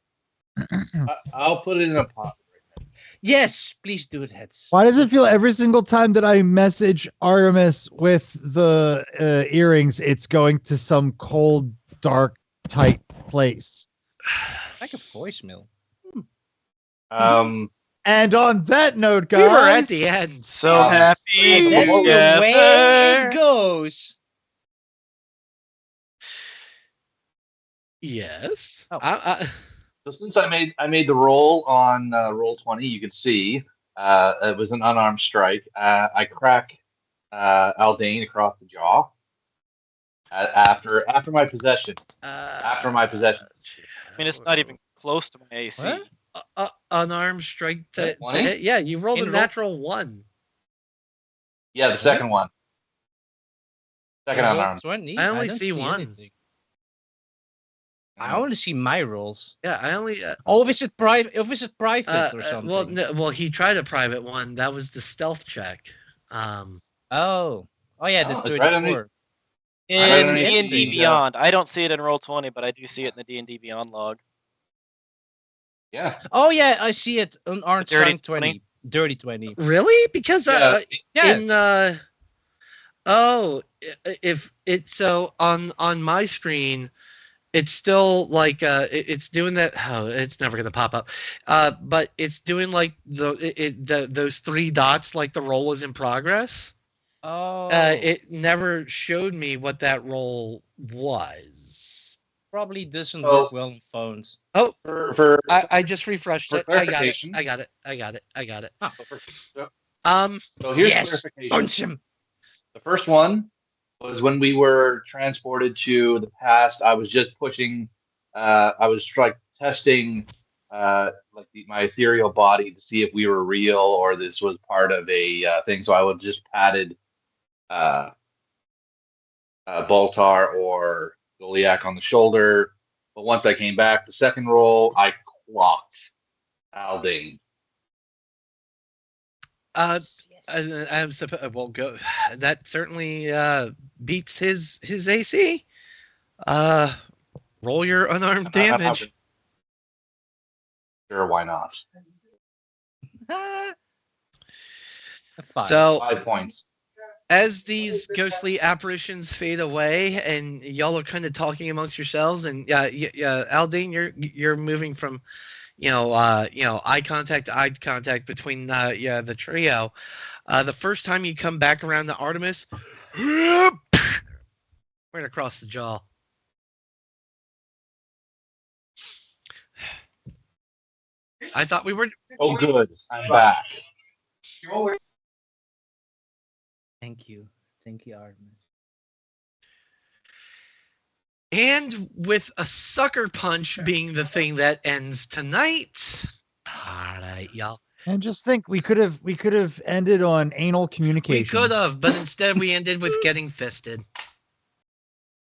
I'll put it in a pocket right now. Yes, please do that. Why does it feel every single time that I message Artemis with the earrings, it's going to some cold, dark, tight place? Like a voicemail. And on that note, we were at guys, the end. So Um, happy And that's the way it together. goes. Yes. Oh. So since I made the roll on roll 20, you can see it was an unarmed strike. I crack Aldane across the jaw after my possession. After my possession. I mean, it's not even close to my AC. What? Unarmed strike to 20? hit. Yeah, you rolled In a roll- natural 1. Yeah, the second one. Second Roll unarmed. 20? I only don't see one. anything. I only see my rolls. Yeah, I only. Oh, is it private? Or something? Well, no, well, he tried a private one. That was the stealth check. Oh yeah, the Oh, it's 34. right underneath- In underneath D&D the, Beyond. I don't see it in roll 20, but I do see it in the D&D Beyond log. Yeah. Oh yeah, I see it. Unarmed The dirty strike 20. Dirty 20. Really? Because Yeah. in if it's so on my screen, it's still like it's doing that. Oh, it's never gonna pop up. But it's doing like those 3 dots, like the roll is in progress. Oh. It never showed me what that roll was. Probably doesn't Oh. work well on phones. Oh, For I just refreshed for it. I got it. clarification- I got it. I got it. I got it. so here's Yes, clarification. punch him. The first one was when we were transported to the past. I was just pushing. I was like testing, my ethereal body to see if we were real or this was part of a thing. So I would just patted Baltar or Goliath on the shoulder. But once I came back, the second roll, I clocked Aldane. I'm supposed. Well, go. That certainly beats his AC. Roll your unarmed damage. Sure, why not? 5. So 5 points. as these ghostly apparitions fade away, and y'all are kind of talking amongst yourselves, and Aldine, you're moving from, eye contact to eye contact between the trio. The first time you come back around to Artemis, right across the jaw. I thought we were. Oh, good. I'm back. Thank you, Artemis. And with a sucker punch being the thing that ends tonight. All right, y'all. and just think we could have ended on anal communication. We could have, but instead we ended with getting fisted.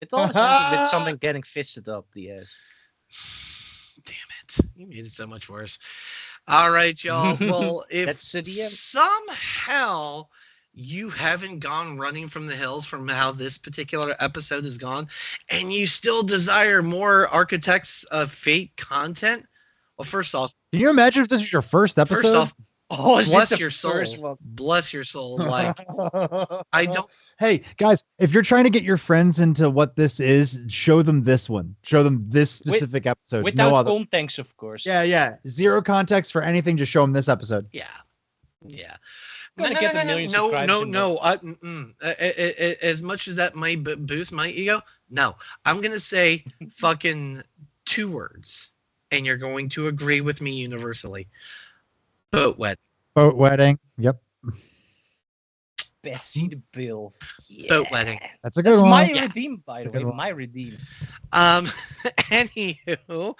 It always ended with something getting fisted up the ass. Damn it. You made it so much worse. All right, y'all. Well, if That's the DM. somehow you haven't gone running from the hills from how this particular episode has gone, and you still desire more Architects of Fate content, well, first off, Can you imagine if this was your first episode? First off, Oh, is it bless the your first soul. one? Bless your soul. Like, I don't. Hey guys, if you're trying to get your friends into what this is, show them this one. Show them this specific episode. Without no other. context, of course. Yeah. Zero context for anything. Just show them this episode. Yeah. Yeah. Gonna get a million subscribers in No. As much as that might boost my ego, no. I'm gonna say fucking 2 words, and you're going to agree with me universally. Boat wet. Boat wedding. Yep. Betsy the Bill. Yeah. Boat wedding. That's a good That's one. my Yeah. redeem, by the Good way. one. My redeem. Anywho,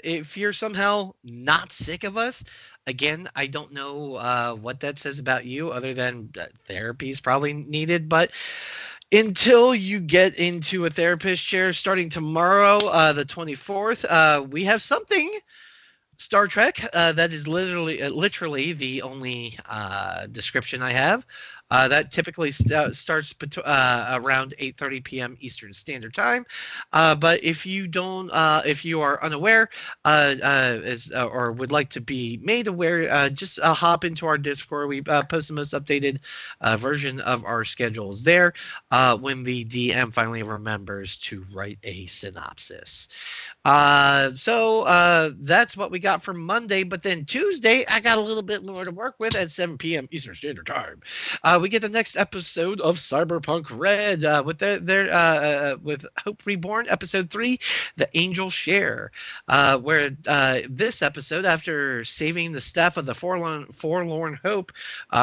if you're somehow not sick of us, again, I don't know what that says about you, other than therapy is probably needed. But until you get into a therapist chair, starting tomorrow, the 24th, we have something. Star Trek. That is literally the only description I have. That typically starts around 8:30 p.m. Eastern Standard Time. But if you don't, if you are unaware, or would like to be made aware, just hop into our Discord. We post the most updated version of our schedules there. When the DM finally remembers to write a synopsis. So that's what we got for Monday. But then Tuesday, I got a little bit more to work with at 7 p.m. Eastern Standard Time. We get the next episode of Cyberpunk Red with with Hope Reborn, episode 3, The Angel Share, where this episode, after saving the staff of the Forlorn Hope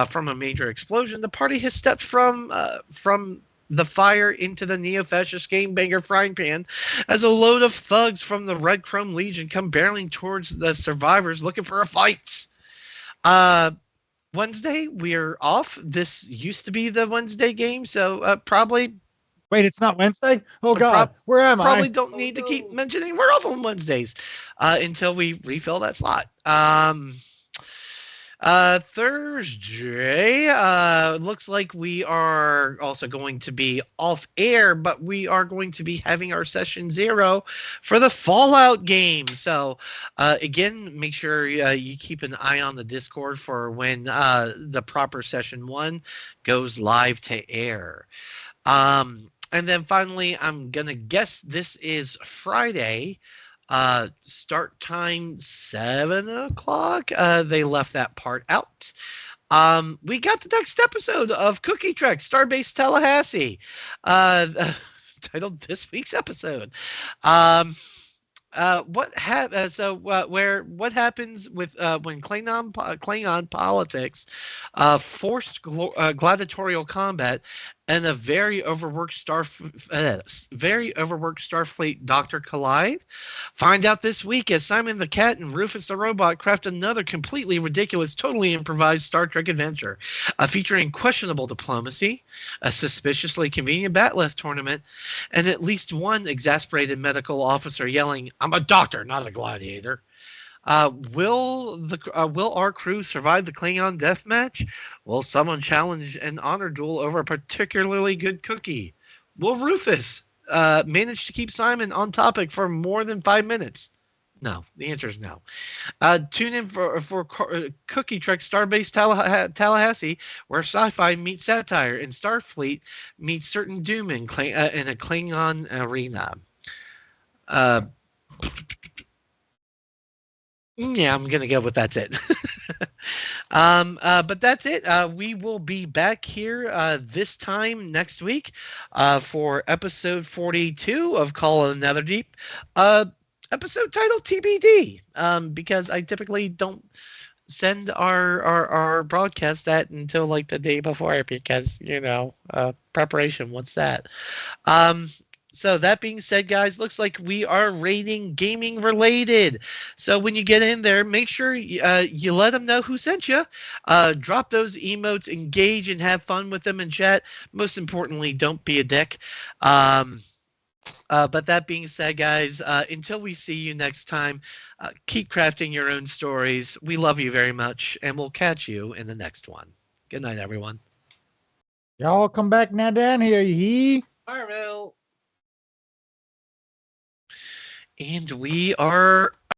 from a major explosion, the party has stepped from the fire into the neo-fascist game banger frying pan as a load of thugs from the Red Chrome Legion come barreling towards the survivors looking for a fight. Wednesday, we're off. This used to be the Wednesday game, so probably Wait, it's not Wednesday? Oh God, where am probably I? don't need to keep mentioning we're off on Wednesdays until we refill that slot. Thursday, looks like we are also going to be off air, but we are going to be having our session 0 for the Fallout game. So, again, make sure you keep an eye on the Discord for when the proper session 1 goes live to air. And then finally, I'm going to guess this is Friday. Start time 7 o'clock. They left that part out. We got the next episode of Cookie Trek Starbase Tallahassee, titled this week's episode. What happens with when Klingon politics, forced gladiatorial combat, and a very overworked Starfleet doctor collide? Find out this week as Simon the Cat and Rufus the Robot craft another completely ridiculous, totally improvised Star Trek adventure, featuring questionable diplomacy, a suspiciously convenient bat-lift tournament, and at least one exasperated medical officer yelling, "I'm a doctor, not a gladiator." Will our crew survive the Klingon death match? Will someone challenge an honor duel over a particularly good cookie? Will Rufus manage to keep Simon on topic for more than 5 minutes? No, the answer is no. Tune in for Cookie Trek Starbase Tallahassee, where sci-fi meets satire and Starfleet meets certain doom in a Klingon arena. Yeah, I'm gonna go with that's it. But that's it. We will be back here this time next week for episode 42 of Call of the Netherdeep. Episode titled TBD. Because I typically don't send our broadcast that until like the day before, because preparation. What's that? So that being said, guys, looks like we are rating gaming related. So when you get in there, make sure you let them know who sent you. Drop those emotes, engage, and have fun with them in chat. Most importantly, don't be a dick. But that being said, guys, until we see you next time, keep crafting your own stories. We love you very much, and we'll catch you in the next one. Good night, everyone. Y'all come back now down here, ye. Marvel. And we are